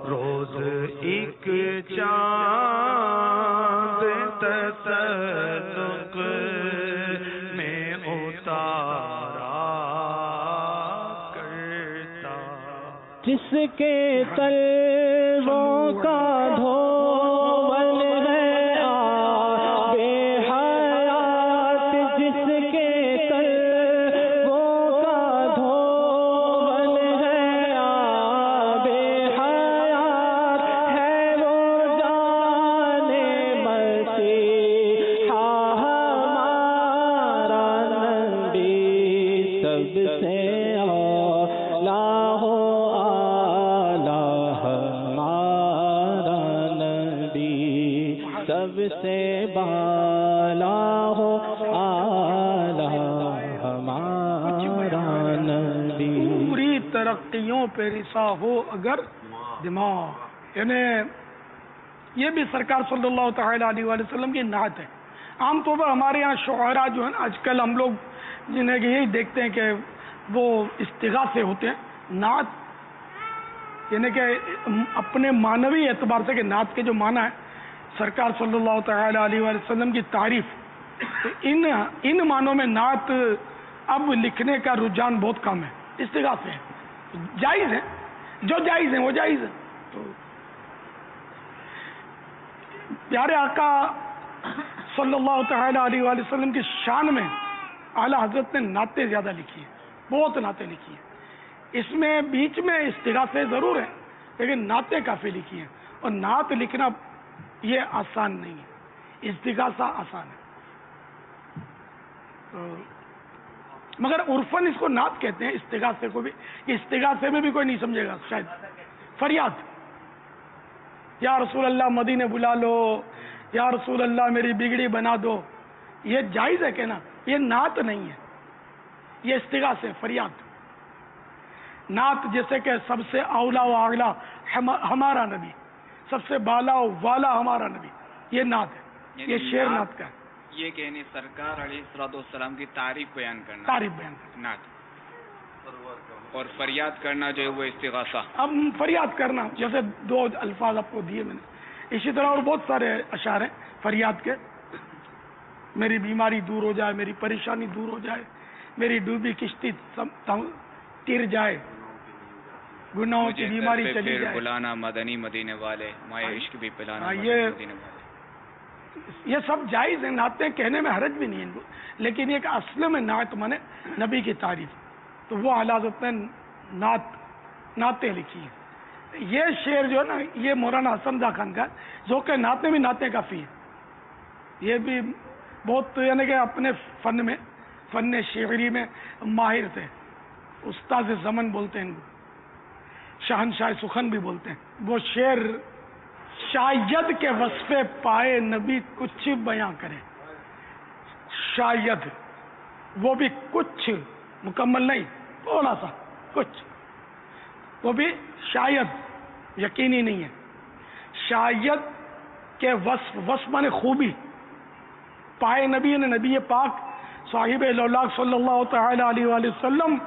روز ایک چاند تصدق میں اتارا کرتا۔ جس کے طلبوں کا دھول ہے آب حیات، جس کے طلبوں کا دھول ہے آب حیات، ہے وہ جان مسیحا ہمارا نبی، سب سے اعلیٰ سب سے بالا ہو اعلیٰ ہمارا نبی۔ پوری ترقیوں پہ رسا ہو اگر دماغ، یعنی یہ بھی سرکار صلی اللہ تعالی علیہ وآلہ وسلم کی نعت ہے۔ عام طور پر ہمارے یہاں شعراء جو ہیں آج کل ہم لوگ جنہیں کہ یہی دیکھتے ہیں کہ وہ استغاثے ہوتے ہیں، نعت یعنی کہ اپنے معنوی اعتبار سے کہ نعت کے جو معنی ہے سرکار صلی اللہ تعالی علیہ وآلہ وسلم کی تعریف، تو ان معنوں میں نعت اب لکھنے کا رجحان بہت کم ہے، استغاثے ہیں، جائز ہیں، جو جائز ہیں وہ جائز ہیں۔ تو پیارے آقا صلی اللہ تعالی علیہ وآلہ وسلم کی شان میں اعلیٰ حضرت نے نعتیں زیادہ لکھی ہیں، بہت نعتیں لکھی ہیں۔ اس میں بیچ میں استغاثے ضرور ہیں لیکن نعتیں کافی لکھی ہیں، اور نعت لکھنا یہ آسان نہیں ہے، استغاثہ آسان ہے۔ تو مگر عرفاً اس کو نعت کہتے ہیں، استغاثے کو بھی. یہ استغاثے میں بھی کوئی نہیں سمجھے گا شاید. فریاد، یا رسول اللہ مدینے بلا لو، یا رسول اللہ میری بگڑی بنا دو، یہ جائز ہے کہنا، یہ نعت نہیں ہے، یہ استغاثے، فریاد. نعت جیسے کہ سب سے اولا و اعلیٰ ہمارا نبی، سب سے بالا و والا ہمارا نبی، یہ نعت ہے، یہ شعر نعت کا ہے. یہ کہنے سرکار علیہ السلام کی تعریف بیان کرنا، تعریف بیان کرنا، نعت. اور فریاد کرنا جو ہے وہ استغاثہ. اب فریاد کرنا، جیسے 2 الفاظ آپ کو دیے میں نے، اسی طرح اور بہت سارے اشعار ہیں فریاد کے. میری بیماری دور ہو جائے، میری پریشانی دور ہو جائے، میری ڈوبی کشتی تیر جائے، گناہوں کی بیماری چلی جائے، بلانا مدنی مدینے والے، مائے عشق بھی پلانا مدینے والے. یہ سب جائز ہیں، نعتیں کہنے میں حرج بھی نہیں ہے ان کو، لیکن ایک اصل میں نعت مانے نبی کی تعریف، تو وہ اعلیٰ حضرت نے نعتیں لکھی ہیں. یہ شعر جو ہے نا، یہ مولانا حسن رضا خان کا، جو کہ نعتیں بھی نعتیں کافی ہیں. یہ بھی بہت یعنی کہ اپنے فن میں، فن شعری میں ماہر تھے. استاد زمن بولتے ہیں ان کو، شہنشاہ سخن بھی بولتے ہیں. وہ شعر شاید کے وصف پائے نبی کچھ بیاں کرے، شاید، وہ بھی کچھ، مکمل نہیں، تھوڑا سا کچھ، وہ بھی شاید، یقینی نہیں ہے. شاید کے وصف مانے خوبی، پائے نبی نے نبی پاک صاحب لولاک صلی اللہ تعالی علیہ وآلہ وسلم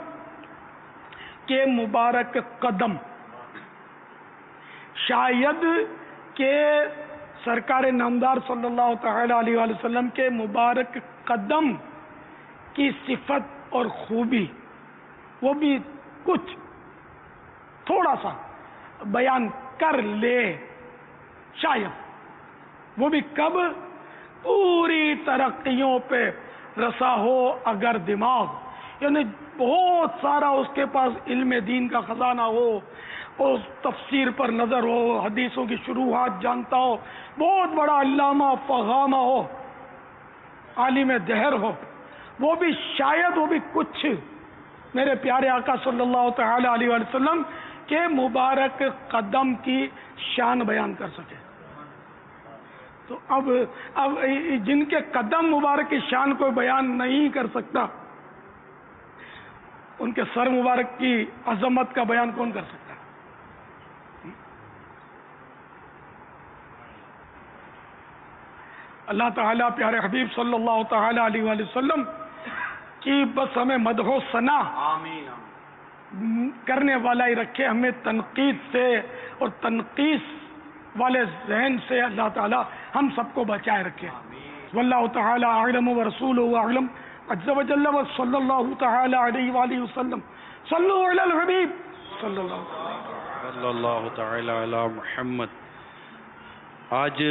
کے مبارک قدم، شاید کہ سرکار نامدار صلی اللہ تعالی علیہ وآلہ وسلم کے مبارک قدم کی صفت اور خوبی، وہ بھی کچھ تھوڑا سا بیان کر لے، شاید، وہ بھی کب؟ پوری ترقیوں پہ رسا ہو اگر دماغ، یعنی بہت سارا اس کے پاس علم دین کا خزانہ ہو، اس تفسیر پر نظر ہو، حدیثوں کی شروحات جانتا ہو، بہت بڑا علامہ فغامہ ہو، عالم دہر ہو، وہ بھی شاید، وہ بھی کچھ میرے پیارے آقا صلی اللہ تعالی علیہ وآلہ وسلم کے مبارک قدم کی شان بیان کر سکے. تو اب جن کے قدم مبارک کی شان کوئی بیان نہیں کر سکتا، ان کے سر مبارک کی عظمت کا بیان کون کر سکتا؟ اللہ تعالیٰ پیارے حبیب صلی اللہ تعالی علیہ وآلہ وسلم کی بس ہمیں مدح و ثنا کرنے والا ہی رکھے، ہمیں تنقید سے اور تنقیص والے ذہن سے اللہ تعالیٰ ہم سب کو بچائے رکھے. واللہ تعالی اعلم ورسولہ اعلم، عز و جل وصلی اللہ تعالی علیہ وآلہ وسلم. صلو علی الحبیب صلی اللہ تعالی علی محمد. آج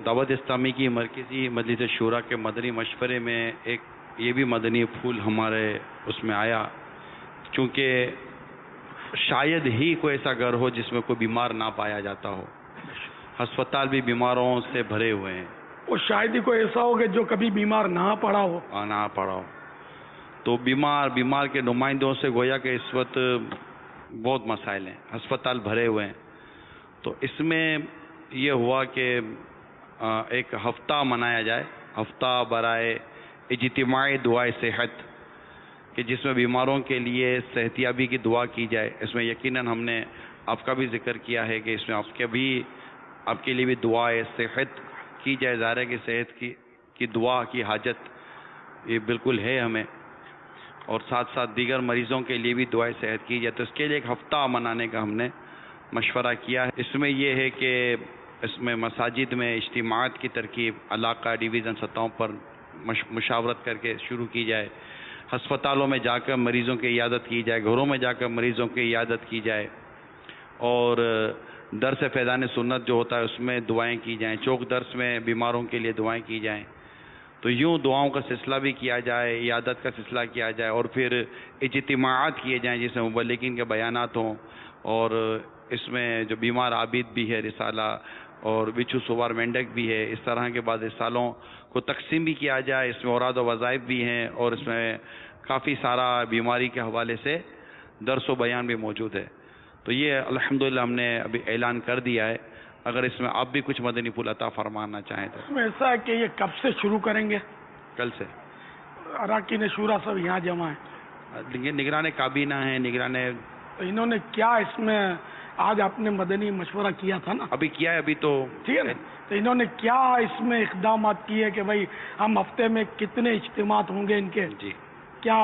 دعوت اسلامی کی مرکزی مجلس شورا کے مدنی مشورے میں ایک یہ بھی مدنی پھول ہمارے اس میں آیا، چونکہ شاید ہی کوئی ایسا گھر ہو جس میں کوئی بیمار نہ پایا جاتا ہو. ہسپتال بھی بیماروں سے بھرے ہوئے ہیں. وہ شاید ہی کوئی ایسا ہو کہ جو کبھی بیمار نہ پڑا ہو. تو بیمار کے نمائندوں سے گویا کہ اس وقت بہت مسائل ہیں، ہسپتال بھرے ہوئے ہیں. تو اس میں یہ ہوا کہ ایک ہفتہ منایا جائے، ہفتہ برائے اجتماعی دعائے صحت، کہ جس میں بیماروں کے لیے صحت یابی کی دعا کی جائے. اس میں یقیناً ہم نے آپ کا بھی ذکر کیا ہے کہ اس میں آپ کے لیے بھی دعائے صحت کی جائے. ظاہر ہے کہ صحت کی دعا کی حاجت یہ بالکل ہے ہمیں، اور ساتھ ساتھ دیگر مریضوں کے لیے بھی دعائے صحت کی جائے. تو اس کے لیے ایک ہفتہ منانے کا ہم نے مشورہ کیا ہے. اس میں یہ ہے کہ اس میں مساجد میں اجتماعات کی ترکیب علاقہ ڈویژن سطحوں پر مشاورت کر کے شروع کی جائے. ہسپتالوں میں جا کر مریضوں کی عیادت کی جائے، گھروں میں جا کر مریضوں کی عیادت کی جائے، اور درس فیضان سنت جو ہوتا ہے اس میں دعائیں کی جائیں، چوک درس میں بیماروں کے لیے دعائیں کی جائیں. تو یوں دعاؤں کا سلسلہ بھی کیا جائے، عیادت کا سلسلہ کیا جائے، اور پھر اجتماعات کیے جائیں جس میں مبلغین کے بیانات ہوں، اور اس میں جو بیمار عابد بھی ہے رسالہ اور بچھو سوار مینڈک بھی ہے. اس طرح کے بعد سالوں کو تقسیم بھی کیا جائے. اس میں اوراد و وظائف بھی ہیں اور اس میں کافی سارا بیماری کے حوالے سے درس و بیان بھی موجود ہے. تو یہ الحمدللہ ہم نے ابھی اعلان کر دیا ہے. اگر اس میں آپ بھی کچھ مدنی پھول عطا فرمانا چاہیں تو. ایسا ہے کہ یہ کب سے شروع کریں گے؟ کل سے. اراکین شورا سب یہاں جمع ہیں. یہ نگران کابینہ ہیں. نگران تو انہوں نے کیا اس میں آج آپ نے مدنی مشورہ کیا تھا نا؟ ابھی کیا ہے. ابھی تو ٹھیک ہے نا. تو انہوں نے کیا اس میں اقدامات کیے کہ بھائی ہم ہفتے میں کتنے اجتماعات ہوں گے ان کے؟ جی. کیا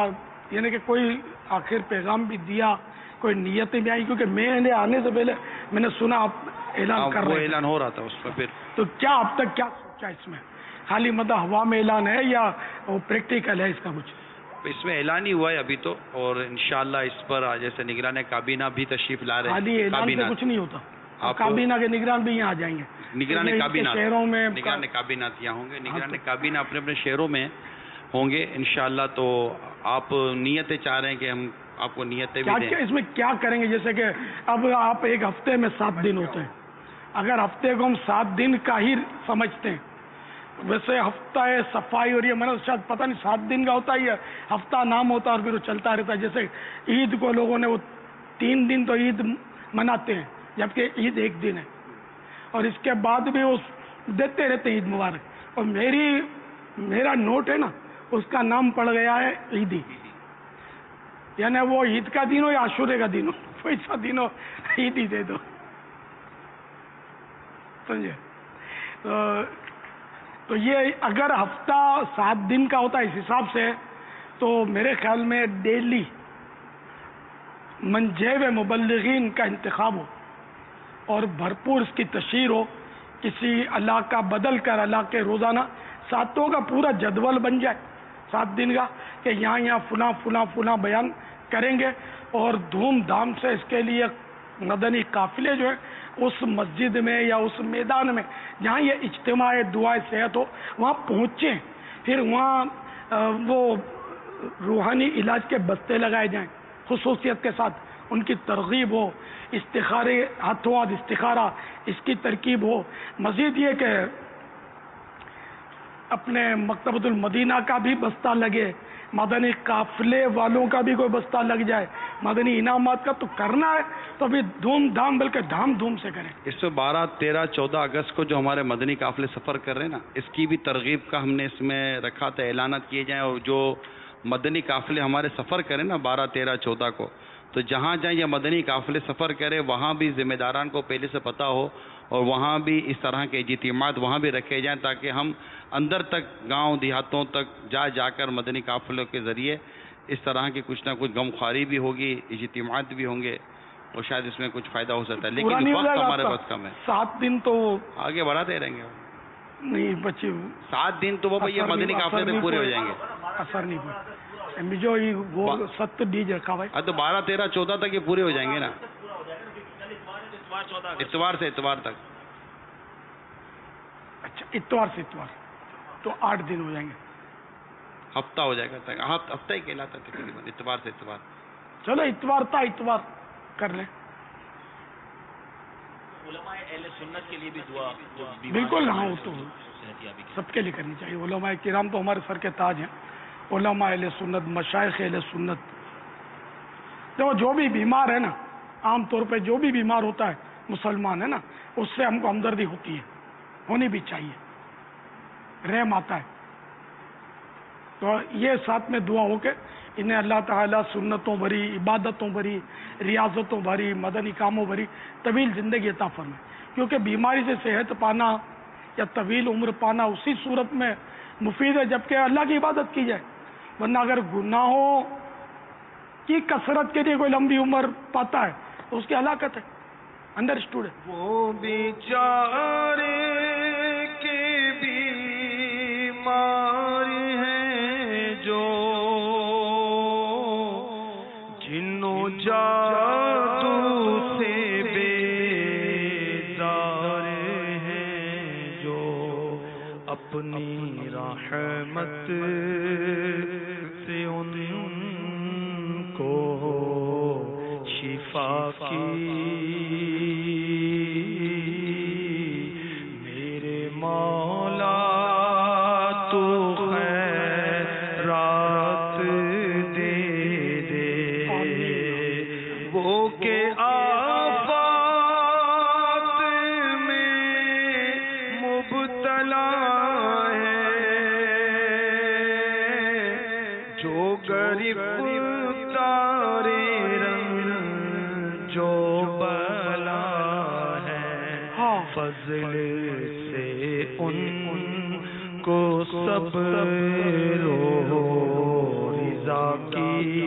یعنی کہ کوئی آخر پیغام بھی دیا, کوئی نیتیں بھی آئی؟ کیونکہ میں نے آنے سے پہلے میں نے سنا آپ اعلان کر رہے وہ تھے. اعلان ہو رہا تھا اس میں. پھر تو کیا اب تک کیا سوچا اس میں؟ خالی مطلب ہوا میں اعلان ہے یا وہ پریکٹیکل ہے اس کا کچھ؟ اس میں اعلان ہی ہوا ہے ابھی تو, اور انشاءاللہ اس پر جیسے نگران کابینہ بھی تشریف لا رہے ہیں. خالی اعلان سے کچھ نہیں ہوتا. آپ کابینہ کے نگران بھی یہاں آ جائیں گے. نگران کابینہ شہروں میں نگران کابینہ یہاں ہوں گے. نگران کابینہ اپنے اپنے شہروں میں ہوں گے انشاءاللہ. تو آپ نیتیں چاہ رہے ہیں کہ ہم آپ کو نیتیں بھی دیں. اس میں کیا کریں گے؟ جیسے کہ اب آپ ایک ہفتے میں 7 دن ہوتے ہیں. اگر ہفتے کو ہم 7 دن کا ہی سمجھتے ہیں, ویسے ہفتہ ہے صفائی اور یہ شاید پتہ نہیں 7 دن کا ہوتا ہے یا ہفتہ نام ہوتا ہے اور پھر وہ چلتا رہتا ہے. جیسے عید کو لوگوں نے وہ 3 دن تو عید مناتے ہیں جبکہ عید 1 دن ہے, اور اس کے بعد بھی وہ دیتے رہتے ہیں عید مبارک. اور میرا نوٹ ہے نا, اس کا نام پڑ گیا ہے عیدی. یعنی وہ عید کا دن ہو یا عاشورے کا دن ہو, کوئی سا دن ہو عید ہی دے دو. سمجھے؟ تو یہ اگر ہفتہ 7 دن کا ہوتا ہے اس حساب سے, تو میرے خیال میں ڈیلی منجیب مبلغین کا انتخاب ہو اور بھرپور اس کی تشہیر ہو. کسی علاقہ بدل کر علاقے روزانہ 7 کا پورا جدول بن جائے 7 دن کا, کہ یہاں فلاں فلاں فلاں بیان کریں گے, اور دھوم دھام سے اس کے لیے مدنی قافلے جو ہیں اس مسجد میں یا اس میدان میں جہاں یہ اجتماع دعائے صحت ہو وہاں پہنچیں. پھر وہاں وہ روحانی علاج کے بستے لگائے جائیں خصوصیت کے ساتھ, ان کی ترغیب ہو, استخارے ہاتھوں ہاتھ استخارہ اس کی ترکیب ہو. مزید یہ کہ اپنے مکتبۃ المدینہ کا بھی بستہ لگے, مدنی قافلے والوں کا بھی کوئی بستہ لگ جائے, مدنی انعامات کا تو کرنا ہے تو ابھی دھوم دھام بلکہ دھام دھوم سے کریں. اس میں 12, 13, 14 اگست کو جو ہمارے مدنی قافلے سفر کر رہے ہیں نا, اس کی بھی ترغیب کا ہم نے اس میں رکھا تھا, اعلانات کیے جائیں. اور جو مدنی قافلے ہمارے سفر کریں نا 12, 13, 14 کو, تو جہاں جہاں یہ مدنی قافلے سفر کرے وہاں بھی ذمہ داران کو پہلے سے پتہ ہو, اور وہاں بھی اس طرح کے اجتماعات وہاں بھی رکھے جائیں, تاکہ ہم اندر تک گاؤں دیہاتوں تک جا کر مدنی قافلوں کے ذریعے اس طرح کی کچھ نہ کچھ غمخواری بھی ہوگی, اجتماعات بھی ہوں گے, اور شاید اس میں کچھ فائدہ ہو سکتا ہے. لیکن وقت ہمارے پاس کم ہے. 7 دن تو آگے بڑھاتے رہیں گے. نہیں بچے 7 دن تو بابا یہ مدنی قافلے سے پورے ہو جائیں گے. اثر نہیں پڑا. جو وہ 7 ڈیج رکھا بھائی, تو 12, 13, 14 تک یہ پورے ہو جائیں گے نا. اتوار سے اتوار تک. اچھا اتوار سے اتوار تو 8 دن ہو جائیں گے. ہفتہ ہو جائے گا, ہفتہ ہی کہلاتا ہے تقریباً اتوار سے اتوار. چلو اتوار تا اتوار کر لیں. علماء اہل سنت کے لیے بھی دعا بالکل. ہاں وہ تو سب کے لیے کرنی چاہیے. علماء کرام تو ہمارے سر کے تاج ہیں. علماء اہل سنت, مشائخ اہل سنت, جو بھی بیمار ہے نا, عام طور پہ جو بھی بیمار ہوتا ہے مسلمان ہے نا, اس سے ہم کو ہمدردی ہوتی ہے, ہونی بھی چاہیے, رحم آتا ہے. تو یہ ساتھ میں دعا ہو کے انہیں اللہ تعالیٰ سنتوں بھری, عبادتوں بھری, ریاضتوں بھری, مدنی کاموں بھری طویل زندگی عطا فرمائے. کیونکہ بیماری سے صحت پانا یا طویل عمر پانا اسی صورت میں مفید ہے جبکہ اللہ کی عبادت کی جائے. ورنہ اگر گناہوں کی کثرت کے لیے کوئی لمبی عمر پاتا ہے تو اس کی ہلاکت ہے. انڈرسٹوڈ ہے. وہ بیچارے کے بیمار ہیں جو جنوں جادو سے بیدار ہیں, جو اپنی رحمت سے ان کو شفا کی گرفتار رنج و بلا ہے فضل سے ان کو صبر و رضا کی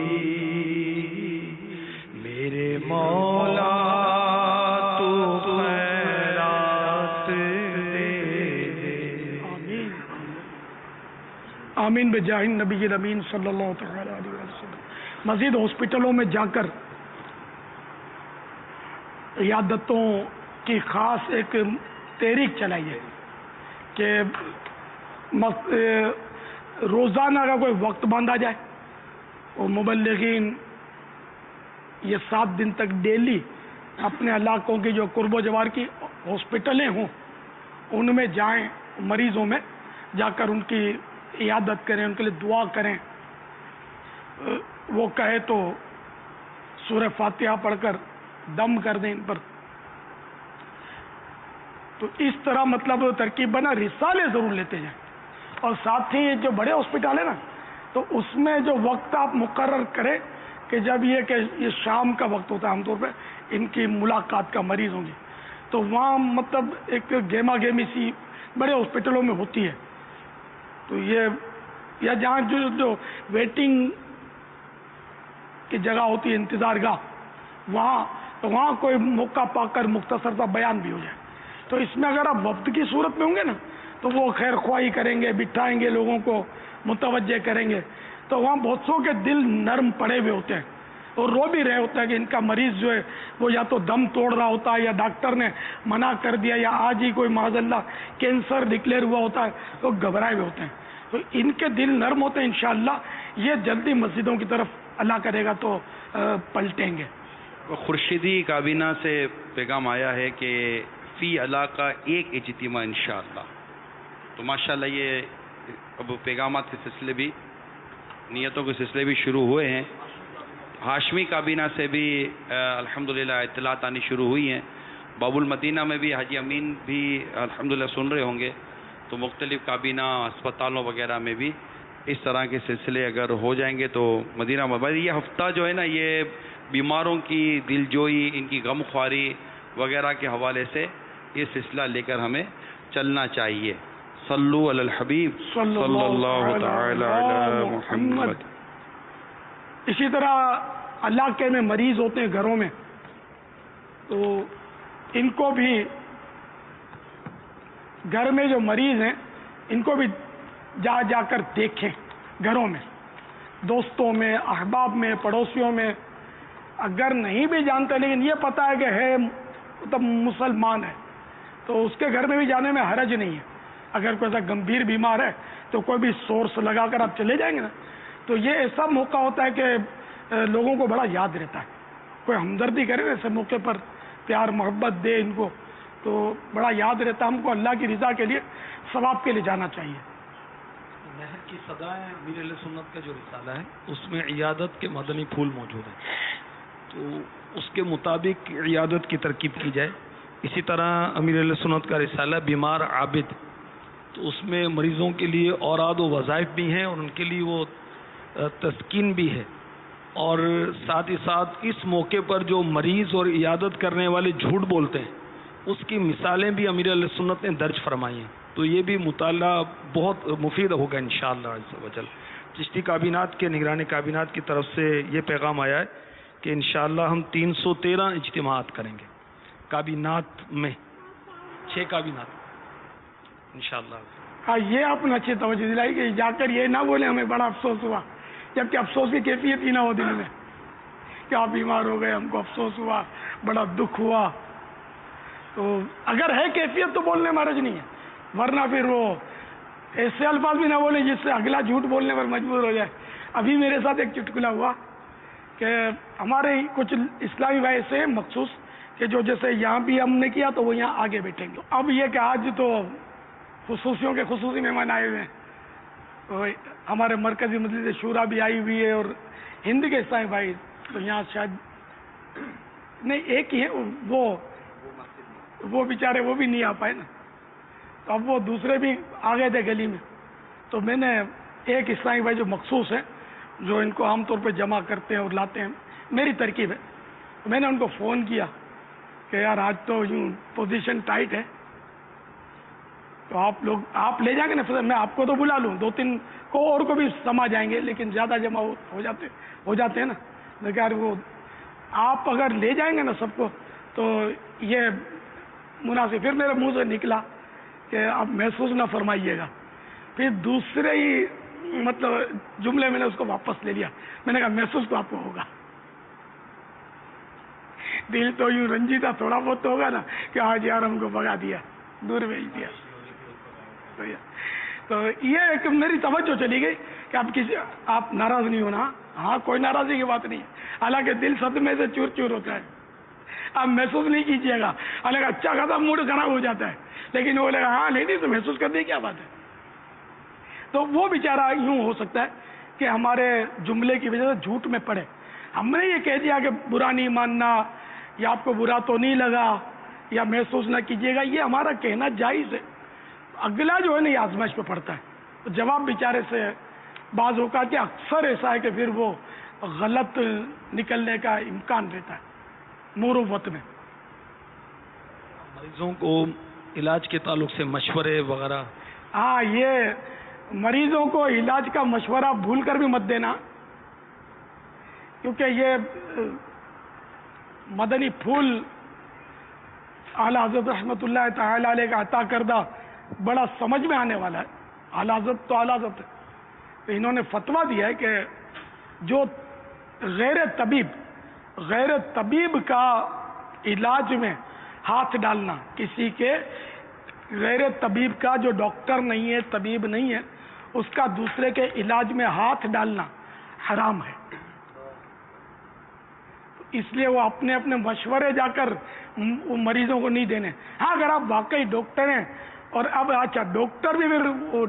میرے مولا تو خیرات دے دے. آمین بجاہ نبی الامین صلی اللہ تعالی علیہ وسلم. مزید ہاسپٹلوں میں جا کر عیادتوں کی خاص ایک تحریک چلائی ہے کہ روزانہ کا کوئی وقت باندھا جائے اور مبلغین یہ 7 دن تک ڈیلی اپنے علاقوں کی جو قرب و جوار کی ہاسپٹلیں ہوں ان میں جائیں, مریضوں میں جا کر ان کی عیادت کریں, ان کے لیے دعا کریں. وہ کہے تو سورہ فاتحہ پڑھ کر دم کر دیں ان پر. تو اس طرح مطلب ترکیب بنا, رسالے ضرور لیتے جائیں. اور ساتھ ہی جو بڑے ہاسپٹل ہے نا, تو اس میں جو وقت آپ مقرر کریں کہ جب یہ شام کا وقت ہوتا ہے عام طور پہ ان کی ملاقات کا مریض ہوں گے, تو وہاں مطلب ایک گیما گیمی سی بڑے ہاسپٹلوں میں ہوتی ہے. تو یہ یا جہاں جو ویٹنگ کی جگہ ہوتی ہے, انتظار گاہ, وہاں کوئی موقع پا کر مختصر سا بیان بھی ہو جائے. تو اس میں اگر آپ وقت کی صورت میں ہوں گے نا تو وہ خیر خواہی کریں گے, بٹھائیں گے, لوگوں کو متوجہ کریں گے. تو وہاں بہت سو کے دل نرم پڑے ہوئے ہوتے ہیں اور رو بھی رہے ہوتے ہیں کہ ان کا مریض جو ہے وہ یا تو دم توڑ رہا ہوتا ہے یا ڈاکٹر نے منع کر دیا یا آج ہی کوئی معاذ اللہ کینسر ڈکلیئر ہوا ہوتا ہے. تو گھبرائے ہوئے ہوتے ہیں. تو ان کے دل نرم ہوتے ہیں, انشاءاللہ یہ جلدی مسجدوں کی طرف اللہ کرے گا تو پلٹیں گے. خورشیدی کابینہ سے پیغام آیا ہے کہ فی علاقہ ایک اجتماع انشاءاللہ. تو ماشاءاللہ یہ اب پیغامات کے سلسلے بھی, نیتوں کے سلسلے بھی شروع ہوئے ہیں. ہاشمی کابینہ سے بھی الحمدللہ اطلاعات آنی شروع ہوئی ہیں. باب المدینہ میں بھی حاجی امین بھی الحمدللہ سن رہے ہوں گے. تو مختلف کابینہ اسپتالوں وغیرہ میں بھی اس طرح کے سلسلے اگر ہو جائیں گے تو مدینہ مبارک, یہ ہفتہ جو ہے نا یہ بیماروں کی دل جوئی, ان کی غم خواری وغیرہ کے حوالے سے یہ سلسلہ لے کر ہمیں چلنا چاہیے. صلو علی الحبیب صلی اللہ تعالی علی محمد. اسی طرح علاقے میں مریض ہوتے ہیں گھروں میں, تو ان کو بھی گھر میں جو مریض ہیں ان کو بھی جا کر دیکھیں گھروں میں, دوستوں میں, احباب میں, پڑوسیوں میں. اگر نہیں بھی جانتے لیکن یہ پتہ ہے کہ ہے مطلب مسلمان ہے تو اس کے گھر میں بھی جانے میں حرج نہیں ہے. اگر کوئی ایسا گمبھیر بیمار ہے تو کوئی بھی سورس لگا کر آپ چلے جائیں گے نا, تو یہ ایسا موقع ہوتا ہے کہ لوگوں کو بڑا یاد رہتا ہے. کوئی ہمدردی کرے نا ایسے موقع پر, پیار محبت دے ان کو, تو بڑا یاد رہتا ہے. ہم کو اللہ کی رضا کے لیے, ثواب کے لیے جانا چاہیے. مہر کی صدائیں امیر اہل سنت کا جو رسالہ ہے اس میں عیادت کے مدنی پھول موجود ہیں, تو اس کے مطابق عیادت کی ترکیب کی جائے. اسی طرح امیر اہل سنت کا رسالہ بیمار عابد, تو اس میں مریضوں کے لیے اوراد و وظائف بھی ہیں اور ان کے لیے وہ تسکین بھی ہے. اور ساتھ ہی ساتھ اس موقع پر جو مریض اور عیادت کرنے والے جھوٹ بولتے ہیں اس کی مثالیں بھی امیر اہل سنت نے درج فرمائی ہیں. تو یہ بھی مطالعہ بہت مفید ہوگا انشاءاللہ عز و جل. چشتی کابینات کے نگران کابینات کی طرف سے یہ پیغام آیا ہے کہ انشاءاللہ ہم 313 اجتماعات کریں گے کابینات میں, 6 کابینات انشاءاللہ. ہاں, یہ آپ نے اچھی توجہ دلائی کہ جا کر یہ نہ بولے ہمیں بڑا افسوس ہوا, جبکہ افسوس کی کیفیت ہی نہ ہو دل میں کہ آپ بیمار ہو گئے, ہم کو افسوس ہوا, بڑا دکھ ہوا. تو اگر ہے کیفیت تو بولنے میں حرج نہیں ہے, ورنہ پھر وہ ایسے الفاظ بھی نہ بولیں جس سے اگلا جھوٹ بولنے پر مجبور ہو جائے. ابھی میرے ساتھ ایک چٹکلا ہوا کہ ہمارے کچھ اسلامی بھائی سے مخصوص کہ جو جیسے یہاں بھی ہم نے کیا تو وہ یہاں آگے بیٹھیں گے. اب یہ کہ آج تو خصوصیوں کے خصوصی مہمان آئے ہوئے ہیں, ہمارے مرکزی مجلس شورا بھی آئی ہوئی ہے اور ہند کے اسلامی بھائی تو یہاں شاید نہیں ایک ہی ہے, وہ بیچارے وہ بھی نہیں آ پائے نا. تو اب وہ دوسرے بھی آ گئے تھے گلی میں, تو میں نے ایک اسلامی بھائی جو مخصوص ہے جو ان کو عام طور پہ جمع کرتے ہیں اور لاتے ہیں، میری ترکیب ہے. میں نے ان کو فون کیا کہ یار آج تو یوں پوزیشن ٹائٹ ہے، تو آپ لے جائیں گے نا، پھر میں آپ کو تو بلا لوں، 2-3 کو اور کو بھی سما جائیں گے، لیکن زیادہ جمع ہو جاتے ہیں نا. میں کہا وہ آپ اگر لے جائیں گے نا سب کو تو یہ مناسب. پھر میرے منہ سے نکلا کہ آپ محسوس نہ فرمائیے گا. پھر دوسرے ہی مطلب جملے میں نے اس کو واپس لے لیا. میں نے کہا محسوس تو آپ کو ہوگا، دل تو یوں رنجیدہ تھوڑا بہت تو ہوگا نا کہ آج یار ہم کو بھگا دیا، دور بھیج دیا. تو یہ ایک میری توجہ چلی گئی کہ آپ ناراض نہیں ہونا. ہاں کوئی ناراضی کی بات نہیں، حالانکہ دل صدمے سے چور چور ہوتا ہے. آپ محسوس نہیں کیجیے گا، حالانکہ اچھا خاصا موڈ خراب ہو جاتا ہے، لیکن وہ لگا ہاں نہیں تو محسوس کرنے کی کیا بات ہے. تو وہ بیچارہ یوں ہو سکتا ہے کہ ہمارے جملے کی وجہ سے جھوٹ میں پڑے. ہم نے یہ کہہ دیا کہ برا نہیں ماننا، یا آپ کو برا تو نہیں لگا، یا محسوس نہ کیجیے گا، یہ ہمارا کہنا جائز ہے. اگلا جو ہے نا یہ آزمائش پہ پڑتا ہے. تو جواب بیچارے سے بعض اوقات کہ اکثر ایسا ہے کہ پھر وہ غلط نکلنے کا امکان رہتا ہے مروت میں. مریضوں کو علاج کے تعلق سے مشورے وغیرہ؟ ہاں، یہ مریضوں کو علاج کا مشورہ بھول کر بھی مت دینا، کیونکہ یہ مدنی پھول اعلیٰ حضرت رحمۃ اللہ تعالی علیہ کا عطا کردہ بڑا سمجھ میں آنے والا ہے. اعلیٰ حضرت تو اعلیٰ حضرت ہے. تو انہوں نے فتویٰ دیا ہے کہ جو غیر طبیب کا علاج میں ہاتھ ڈالنا، کسی کے غیر طبیب کا جو ڈاکٹر نہیں ہے، طبیب نہیں ہے، اس کا دوسرے کے علاج میں ہاتھ ڈالنا حرام ہے. اس لیے وہ اپنے مشورے جا کر مریضوں کو نہیں دینے. ہاں اگر آپ واقعی ڈاکٹر ہیں، اور اب اچھا ڈاکٹر بھی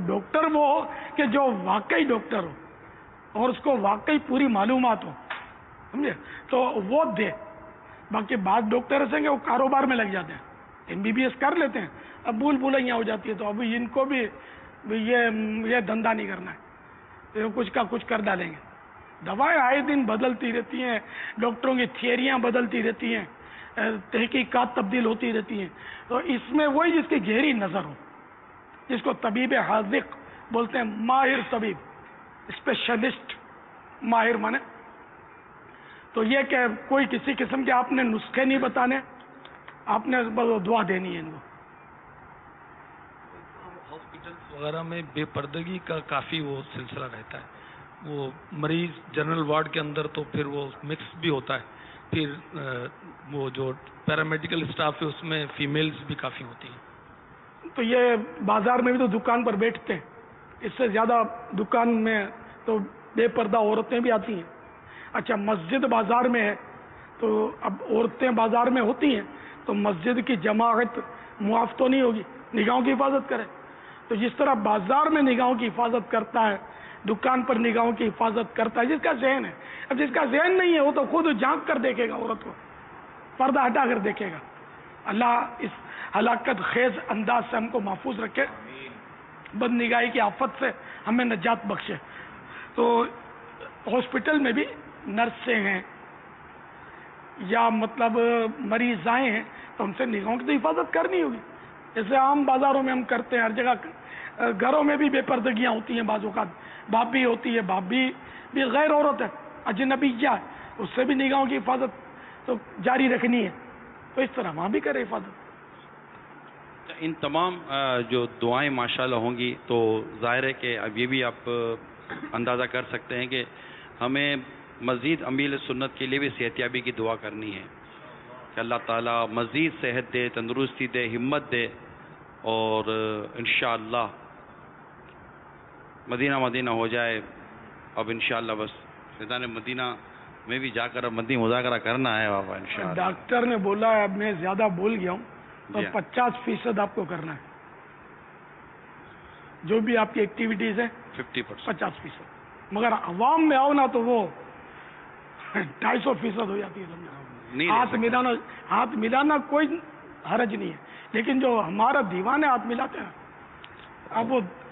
ڈاکٹر وہ ہو کہ جو واقعی ڈاکٹر ہو اور اس کو واقعی پوری معلومات ہو، سمجھے، تو وہ دے. باقی بعض ڈاکٹر ایسے ہیں کہ وہ کاروبار میں لگ جاتے ہیں، MBBS کر لیتے ہیں، اب بھول ہو جاتی ہے، تو اب ان کو بھی یہ دھندا نہیں کرنا ہے، تو کچھ کا کچھ کر ڈالیں گے. دوائیں آئے دن بدلتی رہتی ہیں، ڈاکٹروں کی تھیوریاں بدلتی رہتی ہیں، تحقیقات تبدیل ہوتی رہتی ہیں. تو اس میں وہی جس کی گہری نظر ہو، جس کو طبیب حاذق بولتے ہیں، ماہر طبیب، اسپیشلسٹ. ماہر مانے تو یہ کہ کوئی کسی قسم کے آپ نے نسخے نہیں بتانے، آپ نے بس دعا دینی ہے ان کو. ہاسپٹل وغیرہ میں بے پردگی کا کافی وہ سلسلہ رہتا ہے. وہ مریض جنرل وارڈ کے اندر تو پھر وہ مکس بھی ہوتا ہے، پھر وہ جو پیرامیڈیکل اسٹاف ہے اس میں فیمیلز بھی کافی ہوتی ہیں. تو یہ بازار میں بھی تو دکان پر بیٹھتے ہیں، اس سے زیادہ دکان میں تو بے پردہ عورتیں بھی آتی ہیں. اچھا مسجد بازار میں ہے تو اب عورتیں بازار میں ہوتی ہیں تو مسجد کی جماعت معاف تو نہیں ہوگی، نگاہوں کی حفاظت کرے. تو جس طرح بازار میں نگاہوں کی حفاظت کرتا ہے، دکان پر نگاہوں کی حفاظت کرتا ہے جس کا ذہن ہے. اب جس کا ذہن نہیں ہے وہ تو خود جھانک کر دیکھے گا، عورت کو پردہ ہٹا کر دیکھے گا. اللہ اس ہلاکت خیز انداز سے ہم کو محفوظ رکھے، بد نگاہی کی آفت سے ہمیں نجات بخشے. تو ہاسپٹل میں بھی نرسیں ہیں یا مطلب مریض آئے ہیں تو ہم سے نگاہوں کی تو حفاظت کرنی ہوگی، جیسے عام بازاروں میں ہم کرتے ہیں. ہر جگہ گھروں میں بھی بے پردگیاں ہوتی ہیں، بعض اوقات باپ بھی ہوتی ہے، باپ بھی غیر عورت ہے، اجنبیہ ہے، اس سے بھی نگاہوں کی حفاظت تو جاری رکھنی ہے. تو اس طرح وہاں بھی کرے حفاظت. ان تمام جو دعائیں ماشاءاللہ ہوں گی تو ظاہر ہے کہ اب یہ بھی آپ اندازہ کر سکتے ہیں کہ ہمیں مزید امیل سنت کے لیے بھی صحت یابی کی دعا کرنی ہے کہ اللہ تعالیٰ مزید صحت دے، تندرستی دے، ہمت دے، اور انشاءاللہ مدینہ ہو جائے. اب انشاءاللہ بس میدان مدینہ میں بھی جا کر اب مدنی مذاکرہ کرنا ہے بابا انشاءاللہ. ڈاکٹر نے بولا ہے، اب میں زیادہ بول گیا ہوں، تو 50% آپ کو کرنا ہے. جو بھی آپ کی ایکٹیویٹیز ہیں 50%، مگر عوام میں آؤ نا تو وہ 250% ہو جاتی ہے. ہاتھ ملانا کوئی حرج نہیں ہے، لیکن جو ہمارا دیوان ہے ہاتھ ملاتے ہیں، اب وہ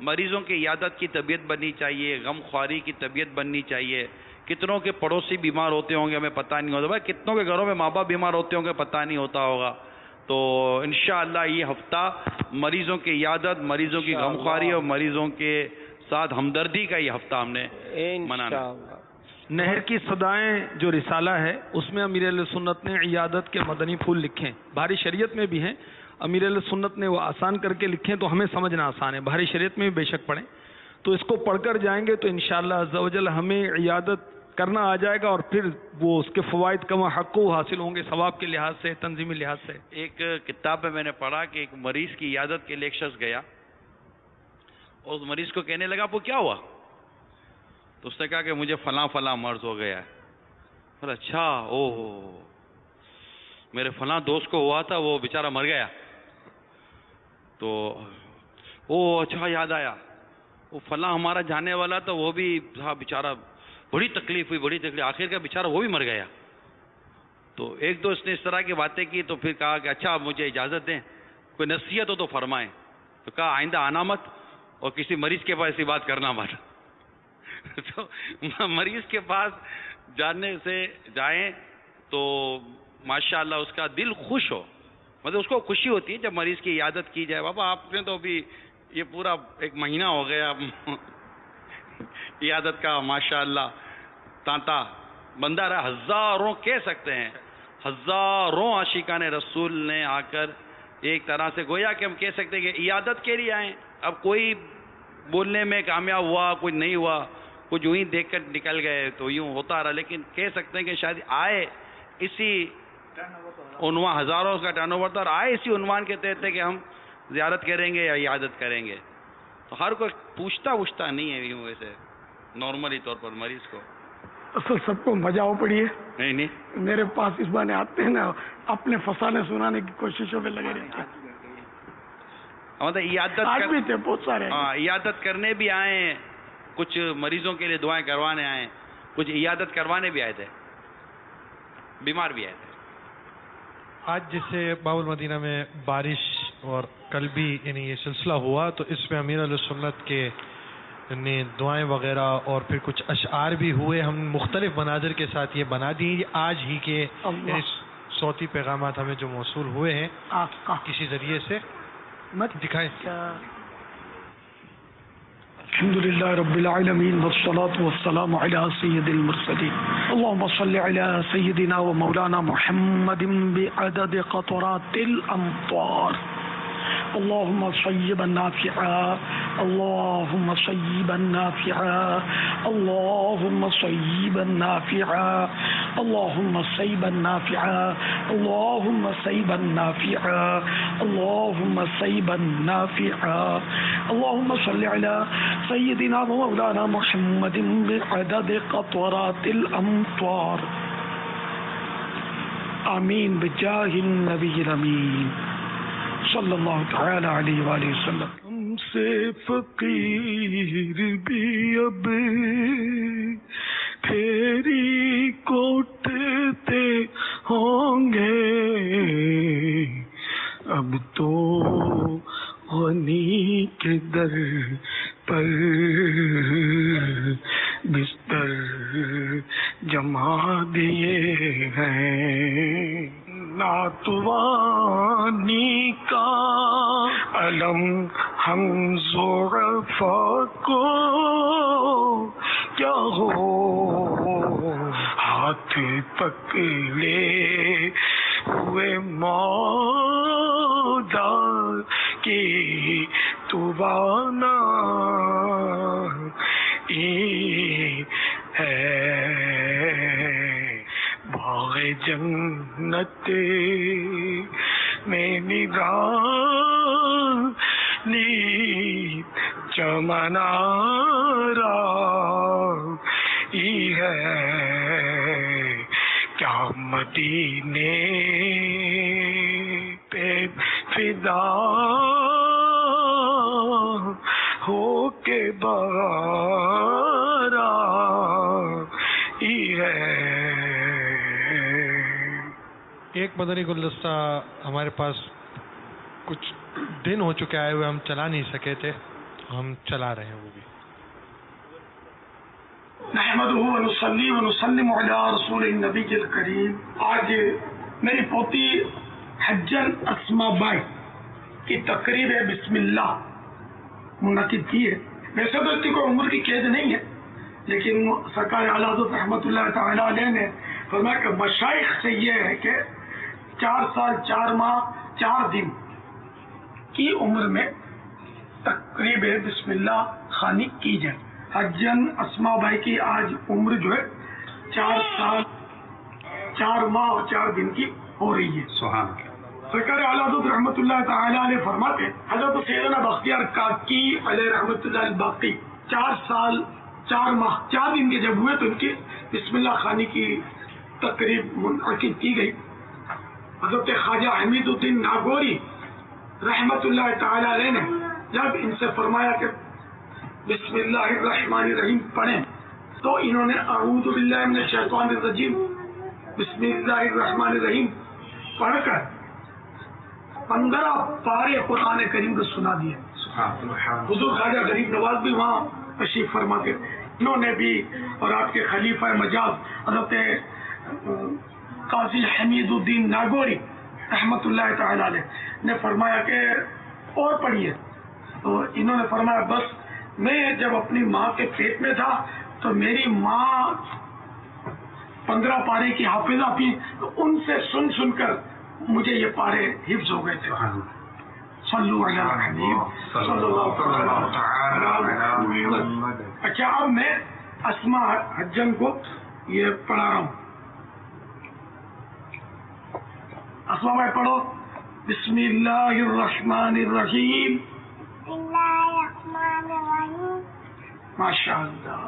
مریضوں کی عیادت کی طبیعت بننی چاہیے، غم خواری کی طبیعت بننی چاہیے. کتنوں کے پڑوسی بیمار ہوتے ہوں گے ہمیں پتہ نہیں ہوتا، بھائی کتنوں کے گھروں میں ماں باپ بیمار ہوتے ہوں گے پتہ نہیں ہوتا ہوگا. تو انشاءاللہ یہ ہفتہ مریضوں کی عیادت، مریضوں کی غم خواری اور مریضوں کے ساتھ ہمدردی کا یہ ہفتہ ہم نے منانا. نہر کی صدائیں جو رسالہ ہے اس میں امیر اہل سنت نے عیادت کے مدنی پھول لکھے ہیں. بھاری شریعت میں بھی ہیں، امیر اہل سنت نے وہ آسان کر کے لکھے ہیں تو ہمیں سمجھنا آسان ہے. بھاری شریعت میں بھی بے شک پڑھیں تو اس کو پڑھ کر جائیں گے تو انشاءاللہ عز و جل ہمیں عیادت کرنا آ جائے گا، اور پھر وہ اس کے فوائد کم حق کو حاصل ہوں گے ثواب کے لحاظ سے، تنظیمی لحاظ سے. ایک کتاب میں میں نے پڑھا کہ ایک مریض کی عیادت کے لیے ایک شخص گیا اور اس مریض کو کہنے لگا وہ کیا ہوا؟ تو اس نے کہا کہ مجھے فلاں فلاں مرض ہو گیا ہے. بولا اچھا، میرے فلاں دوست کو ہوا تھا وہ بیچارہ مر گیا. تو اچھا یاد آیا، وہ فلاں ہمارا جانے والا تھا وہ بھی تھا بیچارہ، بڑی تکلیف ہوئی، بڑی تکلیف، آخر کا بیچارہ وہ بھی مر گیا. تو ایک دو اس نے اس طرح کی باتیں کی تو پھر کہا کہ اچھا مجھے اجازت دیں، کوئی نصیحت ہو تو فرمائیں. تو کہا آئندہ آنا مت اور کسی مریض کے پاس ایسی بات کرنا مت. تو مریض کے پاس جانے سے جائیں تو ماشاءاللہ اس کا دل خوش ہو، مطلب اس کو خوشی ہوتی ہے جب مریض کی عیادت کی جائے. بابا آپ نے تو ابھی یہ پورا ایک مہینہ ہو گیا عیادت کا، ماشاءاللہ تانتا بندہ رہا. ہزاروں کہہ سکتے ہیں، ہزاروں عاشقان رسول نے آ کر ایک طرح سے گویا کہ ہم کہہ سکتے ہیں کہ عیادت کے لیے آئیں. اب کوئی بولنے میں کامیاب ہوا، کوئی نہیں ہوا، کچھ یوں ہی دیکھ کر نکل گئے تو یوں ہوتا رہا، لیکن کہہ سکتے ہیں کہ شاید آئے اسی عنوان، ہزاروں کا ٹرن اوور تھا، اور آئے اسی عنوان کے تحت کہ ہم زیارت کریں گے یا عیادت کریں گے. تو ہر کوئی پوچھتا نہیں ہے یوں ویسے نارملی طور پر مریض کو. اصل سب کو مزہ ہو پڑی ہے. نہیں میرے پاس اس بہانے آتے ہیں نا، اپنے فسانے سنانے کی کوششوں میں لگے رہتے ہیں. مطلب عیادت آج بھی تھے بہت سارے. ہاں، عیادت کرنے بھی آئے ہیں، کچھ مریضوں کے لیے دعائیں کروانے آئے ہیں، کچھ عیادت کروانے بھی آئے تھے، بیمار بھی آئے تھے. آج جیسے باب المدینہ میں بارش اور کل بھی یعنی یہ سلسلہ ہوا تو اس میں امیر علیہ سنت کے نے دعائیں وغیرہ اور پھر کچھ اشعار بھی ہوئے، ہم مختلف مناظر کے ساتھ یہ بنا دی. یہ آج ہی کے یعنی صوتی پیغامات ہمیں جو موصول ہوئے ہیں کسی ذریعے سے دکھائیں. الحمدللہ رب العالمین والصلاة والسلام علی سید المرسلین. اللہم صل علی سیدنا و مولانا محمد بعدد قطرات الامطار. اللهم صيبا نافعا، اللهم صيبا نافعا، اللهم صيبا نافعا، اللهم صيبا نافعا، اللهم صيبا نافعا، اللهم صيبا نافعا. اللهم صل على سيدنا ومولانا محمد بعدد قطرات الامطار. آمین بجاہ النبی الامین صلی اللہ تعالی علیہ وآلہ وسلم. ہم سے فقیر بھی اب پھیری کوٹتے ہوں گے، اب تو غنی کے در پر بستر جما دیے ہیں. ناتوانی کا علم ہم ضعفاء کو کیا ہو، ہاتھ پکڑے ہوئے مولا کی توانا ہے. باغ جنت میں نگرانی چمنارا ہے، کیا مدینے پہ فدا ہو کے بارا ہے. ایک مدنی گلدستہ ہمارے پاس کچھ دن ہو چکے آئے ہوئے، ہم چلا نہیں سکے تھے. ہم چلا رہے ہیں وہ بھی. نحمدہ و نصلی و نسلم علی رسول النبی الکریم. آج میری پوتی حجن اسما بائی کی تقریب ہے بسم اللہ منعقد کی ہے. ویسے تو اس کی کوئی عمر کی قید نہیں ہے، لیکن سرکار اعلیٰ حضرت رحمۃ اللہ تعالیٰ علیہ نے فرمایا کہ مشائخ سے یہ ہے کہ 4 سال 4 ماہ 4 دن کی عمر میں تقریب بسم اللہ خوانی کی جائے. حجن اسما بھائی کی آج عمر جو ہے 4 سال 4 ماہ اور 4 دن کی ہو رہی ہے. سرکار اعلیٰ حضرت رحمۃ اللہ تعالیٰ علیہ فرماتے حضرت سیدنا بختیار کاکی علیہ رحمۃ اللہ الباقی 4 سال 4 ماہ 4 دن کے جب ہوئے تو ان کی بسم اللہ خوانی کی تقریب منعقد کی گئی. حضرت خواجہ حمید الدین ناگوری رحمۃ اللہ تعالیٰ علیہ نے جب ان سے فرمایا کہ بسم اللہ الرحمن الرحیم پڑھیں تو انہوں نے اعوذ باللہ من الشیطان الرجیم بسم اللہ الرحمن الرحیم پڑھ کر 15 پارے قرآن کریم کو سنا دیے. حضور خواجہ غریب نواز بھی وہاں تشریف فرما کے انہوں نے بھی، اور آپ کے خلیفہ مجاز حضرت قاضی حمید الدین ناگوری رحمۃ اللہ تعالی علیہ نے فرمایا کہ اور پڑھیے. تو انہوں نے فرمایا بس میں جب اپنی ماں کے پیٹ میں تھا تو میری ماں 15 پارے کی حافظہ تھی، تو ان سے سن سن کر مجھے یہ پارے حفظ ہو گئے تھے. صلو علی الحبیب صلی اللہ علیہ وسلم. اچھا اب میں اسما حجن کو یہ پڑھا رہا ہوں. اسما بھائی پڑھو. بسم اللہ الرحمن الرحیم. ماشاء اللہ.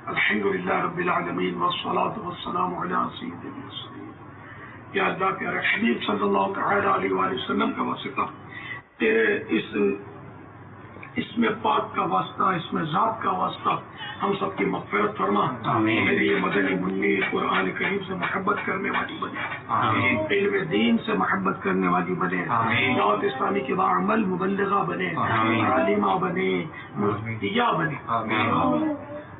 الحمد للہ رب العالمین والصلاة والسلام علی سید المرسلین. یا اللہ پیارے حبیب صلی اللہ تعالی علیہ وآلہ وسلم کا واسطہ، تیرے اس میں پاک کا واسطہ، اس میں ذات کا واسطہ ہم سب کی مغفرت فرما. میری یہ مدنی منی قرآن کریم سے محبت کرنے والی بنے، علم دین سے محبت کرنے والی بنے، دعوت اسلامی کے باعمل مبلغہ بنے، عالمہ بنے، مفتیہ بنے.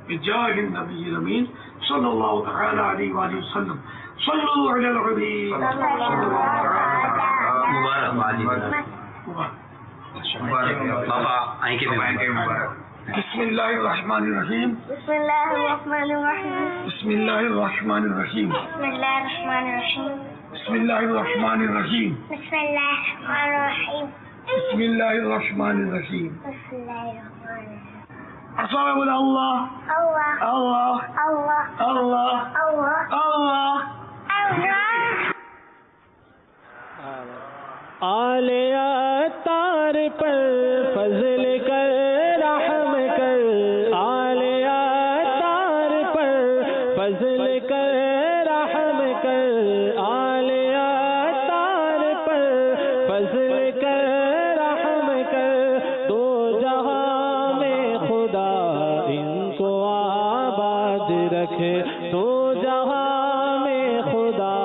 بجاہ النبی الامین صلی اللہ تعالی علیہ وآلہ وسلم. صلو علی الحبیب. بسم اللہ الرحمن الرحیم. بسم اللہ الرحمن الرحیم. بسم اللہ الرحمن الرحیم. بسم اللہ الرحمن الرحیم. بسم اللہ الرحمن الرحیم. بسم اللہ الرحمن الرحیم. بسم اللہ الرحمن الرحیم. بسم اللہ الرحمن الرحیم. السلام علیکم. اللہ اللہ اللہ اللہ اللہ اللہ اللہ. آل اتار پر فضل کر رحم کر، آل اتار پر فضل کر رحم کر، آل اتار پر فضل کر رحم کر. دو جہاں میں خدا ان کو آباد رکھے، دو جہاں میں خدا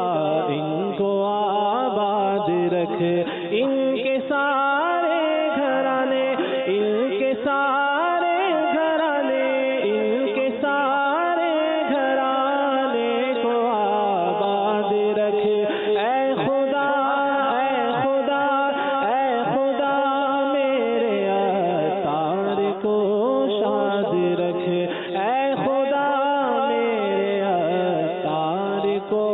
ان کو آباد رکھے. ان کے سارے گھرانے، ان کے سارے گھرانے، ان کے سارے گھرانے کو آباد رکھے. اے خدا اے خدا اے خدا میرے اتار کو شاد رکھے. اے خدا میرے اتار کو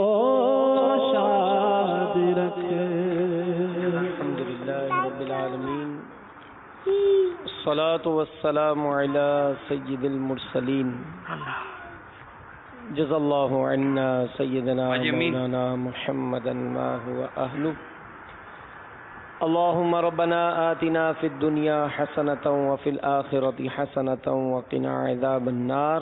شاد رکھے. الحمدللہ رب العالمین، الصلاة والسلام علی سید المرسلین. جزا اللہ عنا سیدنا مولانا محمدا ما هو اہلہ. اللہم ربنا آتنا فی الدنیا حسنة وفی الآخرة حسنة وقنا عذاب النار.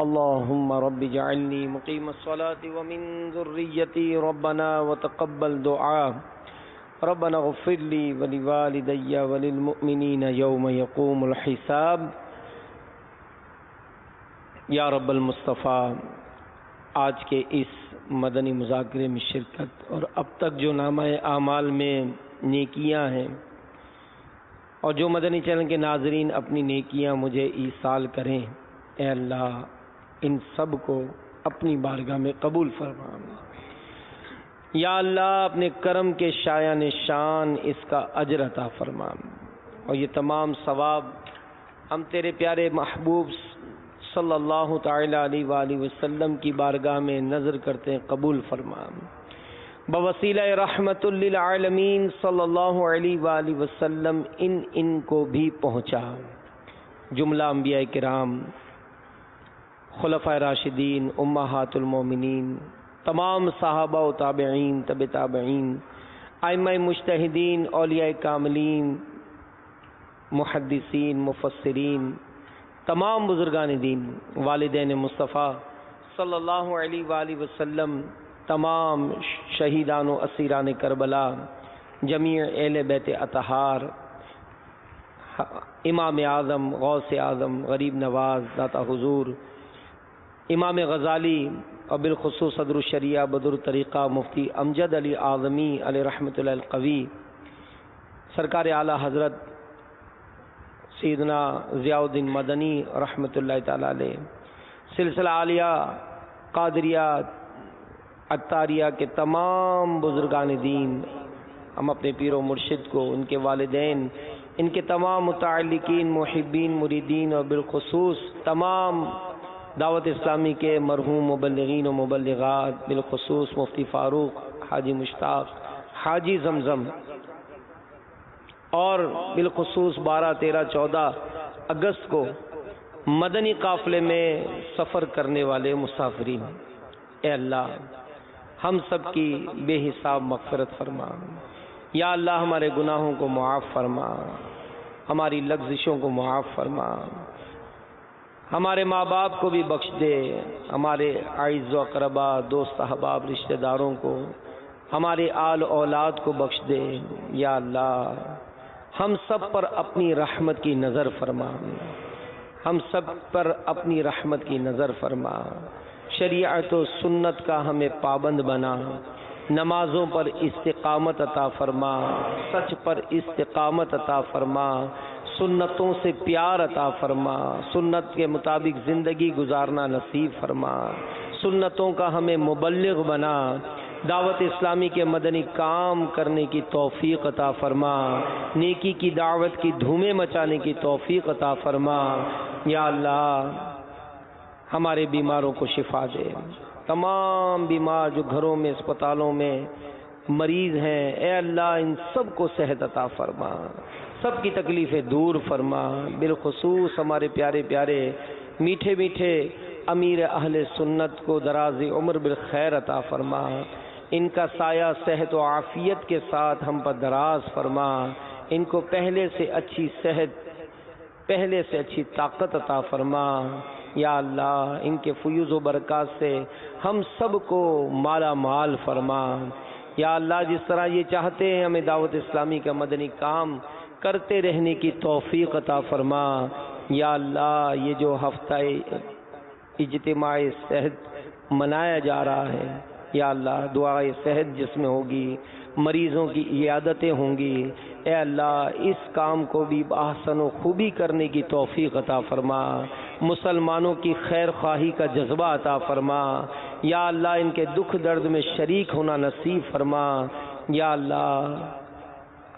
اللہم رب اجعلنی مقیم الصلاة ومن ذریتی ربنا وتقبل دعا. ربنا اغفر لی ولوالدی وللمؤمنین یوم یقوم الحساب. یا رب المصطفیٰ، آج کے اس مدنی مذاکرے میں شرکت اور اب تک جو نامہ اعمال میں نیکیاں ہیں اور جو مدنی چینل کے ناظرین اپنی نیکیاں مجھے ایصال کریں، اے اللہ ان سب کو اپنی بارگاہ میں قبول فرما۔ یا اللہ اپنے کرم کے شایان شان اس کا اجر عطا فرما، اور یہ تمام ثواب ہم تیرے پیارے محبوب صلی اللہ تعالی علیہ وآلہ وسلم کی بارگاہ میں نظر کرتے ہیں قبول فرما، بوسیلہ رحمت للعالمین صلی اللہ علیہ وآلہ وسلم ان کو بھی پہنچا۔ جملہ انبیاء کرام، خلفائے راشدین، امہات المومنین، تمام صحابہ و تابعین، تبع تابعین، ائمہ مجتہدین، اولیاء کاملین، محدثین، مفسرین، تمام بزرگان دین، والدین مصطفیٰ صلی اللہ علیہ وآلہ وسلم، تمام شہیدان و اسیران کربلا، جمیع اہل بیت اطہار، امام اعظم، غوث اعظم، غریب نواز، داتا حضور، امام غزالی، اور بالخصوص صدر الشریعہ بدر الطریقہ مفتی امجد علی اعظمی علیہ رحمۃ اللہ القوی، سرکار اعلیٰ حضرت سیدنا ضیاء الدین مدنی رحمۃ اللہ تعالی علیہ، سلسلہ عالیہ قادریہ عطاریہ کے تمام بزرگان دین، ہم اپنے پیر و مرشد کو، ان کے والدین، ان کے تمام متعلقین، محبین، مریدین، اور بالخصوص تمام دعوت اسلامی کے مرحوم مبلغین و مبلغات، بالخصوص مفتی فاروق، حاجی مشتاق، حاجی زمزم، اور بالخصوص 12، 13، 14 اگست کو مدنی قافلے میں سفر کرنے والے مسافرین، اے اللہ ہم سب کی بے حساب مغفرت فرما۔ یا اللہ ہمارے گناہوں کو معاف فرما، ہماری لغزشوں کو معاف فرما، ہمارے ماں باپ کو بھی بخش دے، ہمارے اعز و اقربا، دوست احباب، رشتہ داروں کو، ہمارے آل اولاد کو بخش دے۔ یا اللہ ہم سب پر اپنی رحمت کی نظر فرما، ہم سب پر اپنی رحمت کی نظر فرما، شریعت و سنت کا ہمیں پابند بنا، نمازوں پر استقامت عطا فرما، سچ پر استقامت عطا فرما، سنتوں سے پیار عطا فرما، سنت کے مطابق زندگی گزارنا نصیب فرما، سنتوں کا ہمیں مبلغ بنا، دعوت اسلامی کے مدنی کام کرنے کی توفیق عطا فرما، نیکی کی دعوت کی دھومیں مچانے کی توفیق عطا فرما۔ یا اللہ ہمارے بیماروں کو شفا دے، تمام بیمار جو گھروں میں، اسپتالوں میں مریض ہیں، اے اللہ ان سب کو صحت عطا فرما، سب کی تکلیفیں دور فرما، بالخصوص ہمارے پیارے پیارے میٹھے میٹھے امیر اہل سنت کو دراز عمر بالخیر عطا فرما، ان کا سایہ صحت و عافیت کے ساتھ ہم پر دراز فرما، ان کو پہلے سے اچھی صحت، پہلے سے اچھی طاقت عطا فرما۔ یا اللہ ان کے فیوز و برکات سے ہم سب کو مالا مال فرما۔ یا اللہ جس طرح یہ چاہتے ہیں ہمیں دعوت اسلامی کا مدنی کام کرتے رہنے کی توفیق عطا فرما۔ یا اللہ یہ جو ہفتہ اجتماع صحت منایا جا رہا ہے، یا اللہ دعائے صحت جس میں ہوگی، مریضوں کی عیادتیں ہوں گی، اے اللہ اس کام کو بھی بآحسن و خوبی کرنے کی توفیق عطا فرما، مسلمانوں کی خیر خواہی کا جذبہ عطا فرما۔ یا اللہ ان کے دکھ درد میں شریک ہونا نصیب فرما۔ یا اللہ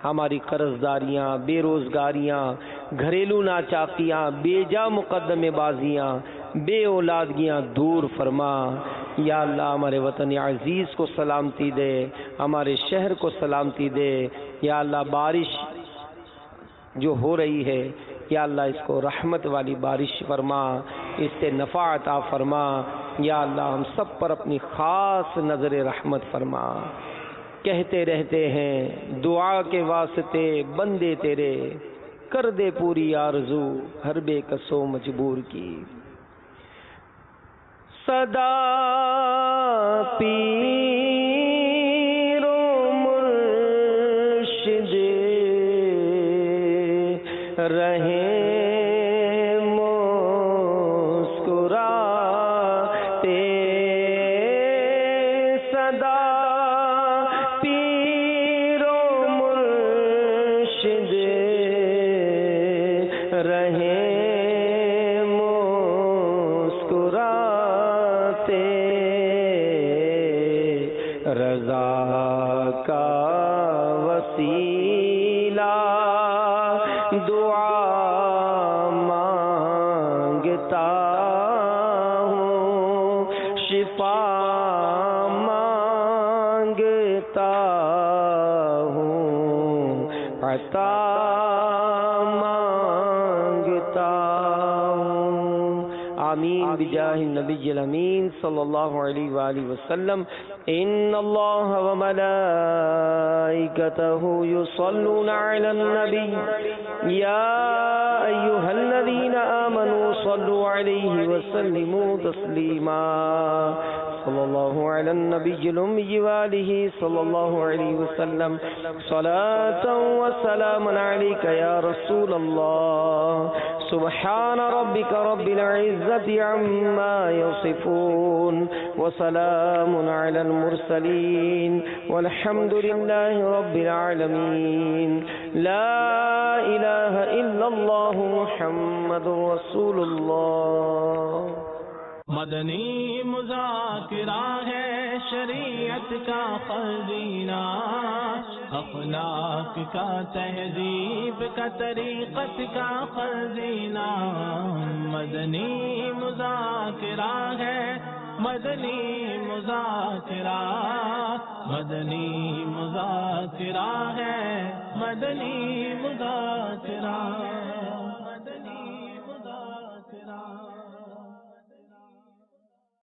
ہماری قرض داریاں، بے روزگاریاں، گھریلو ناچاکیاں، بے جا مقدمے بازیاں، بے اولادگیاں دور فرما۔ یا اللہ ہمارے وطن عزیز کو سلامتی دے، ہمارے شہر کو سلامتی دے۔ یا اللہ بارش جو ہو رہی ہے، یا اللہ اس کو رحمت والی بارش فرما، اس سے نفع عطا فرما۔ یا اللہ ہم سب پر اپنی خاص نظر رحمت فرما۔ کہتے رہتے ہیں دعا کے واسطے بندے تیرے، کر دے پوری آرزو ہر بے کسو مجبور کی۔ صدا پیر و مرشد رہے رہیں مسکراتے رضا کا وسیلہ دعا مانگتا ہوں شفا مانگتا ہوں عطا مانگتا ہوں آمین بجاہ النبی الامین صلی اللہ علیہ وآلہ وسلم ان اللہ وملائکتہ یصلون علی النبی یا ایہا الذین آمنوا صلوا علیہ وسلموا تسلیما صلی اللہ علی النبی الأمی وآلہ صلی اللہ علیہ وسلم صلاة وسلام علیک یا رسول اللہ سبحان ربک رب العزت عما یصفون وسلام علی المرسلین والحمد للہ رب العالمین لا الہ الا اللہ محمد رسول اللہ مدنی مذاکرہ ہے شریعت کا خزینہ اخلاق کا تہذیب کا طریقت کا خزینہ مدنی مذاکرہ ہے مدنی مذاکرہ مدنی مذاکرہ ہے مدنی مذاکرہ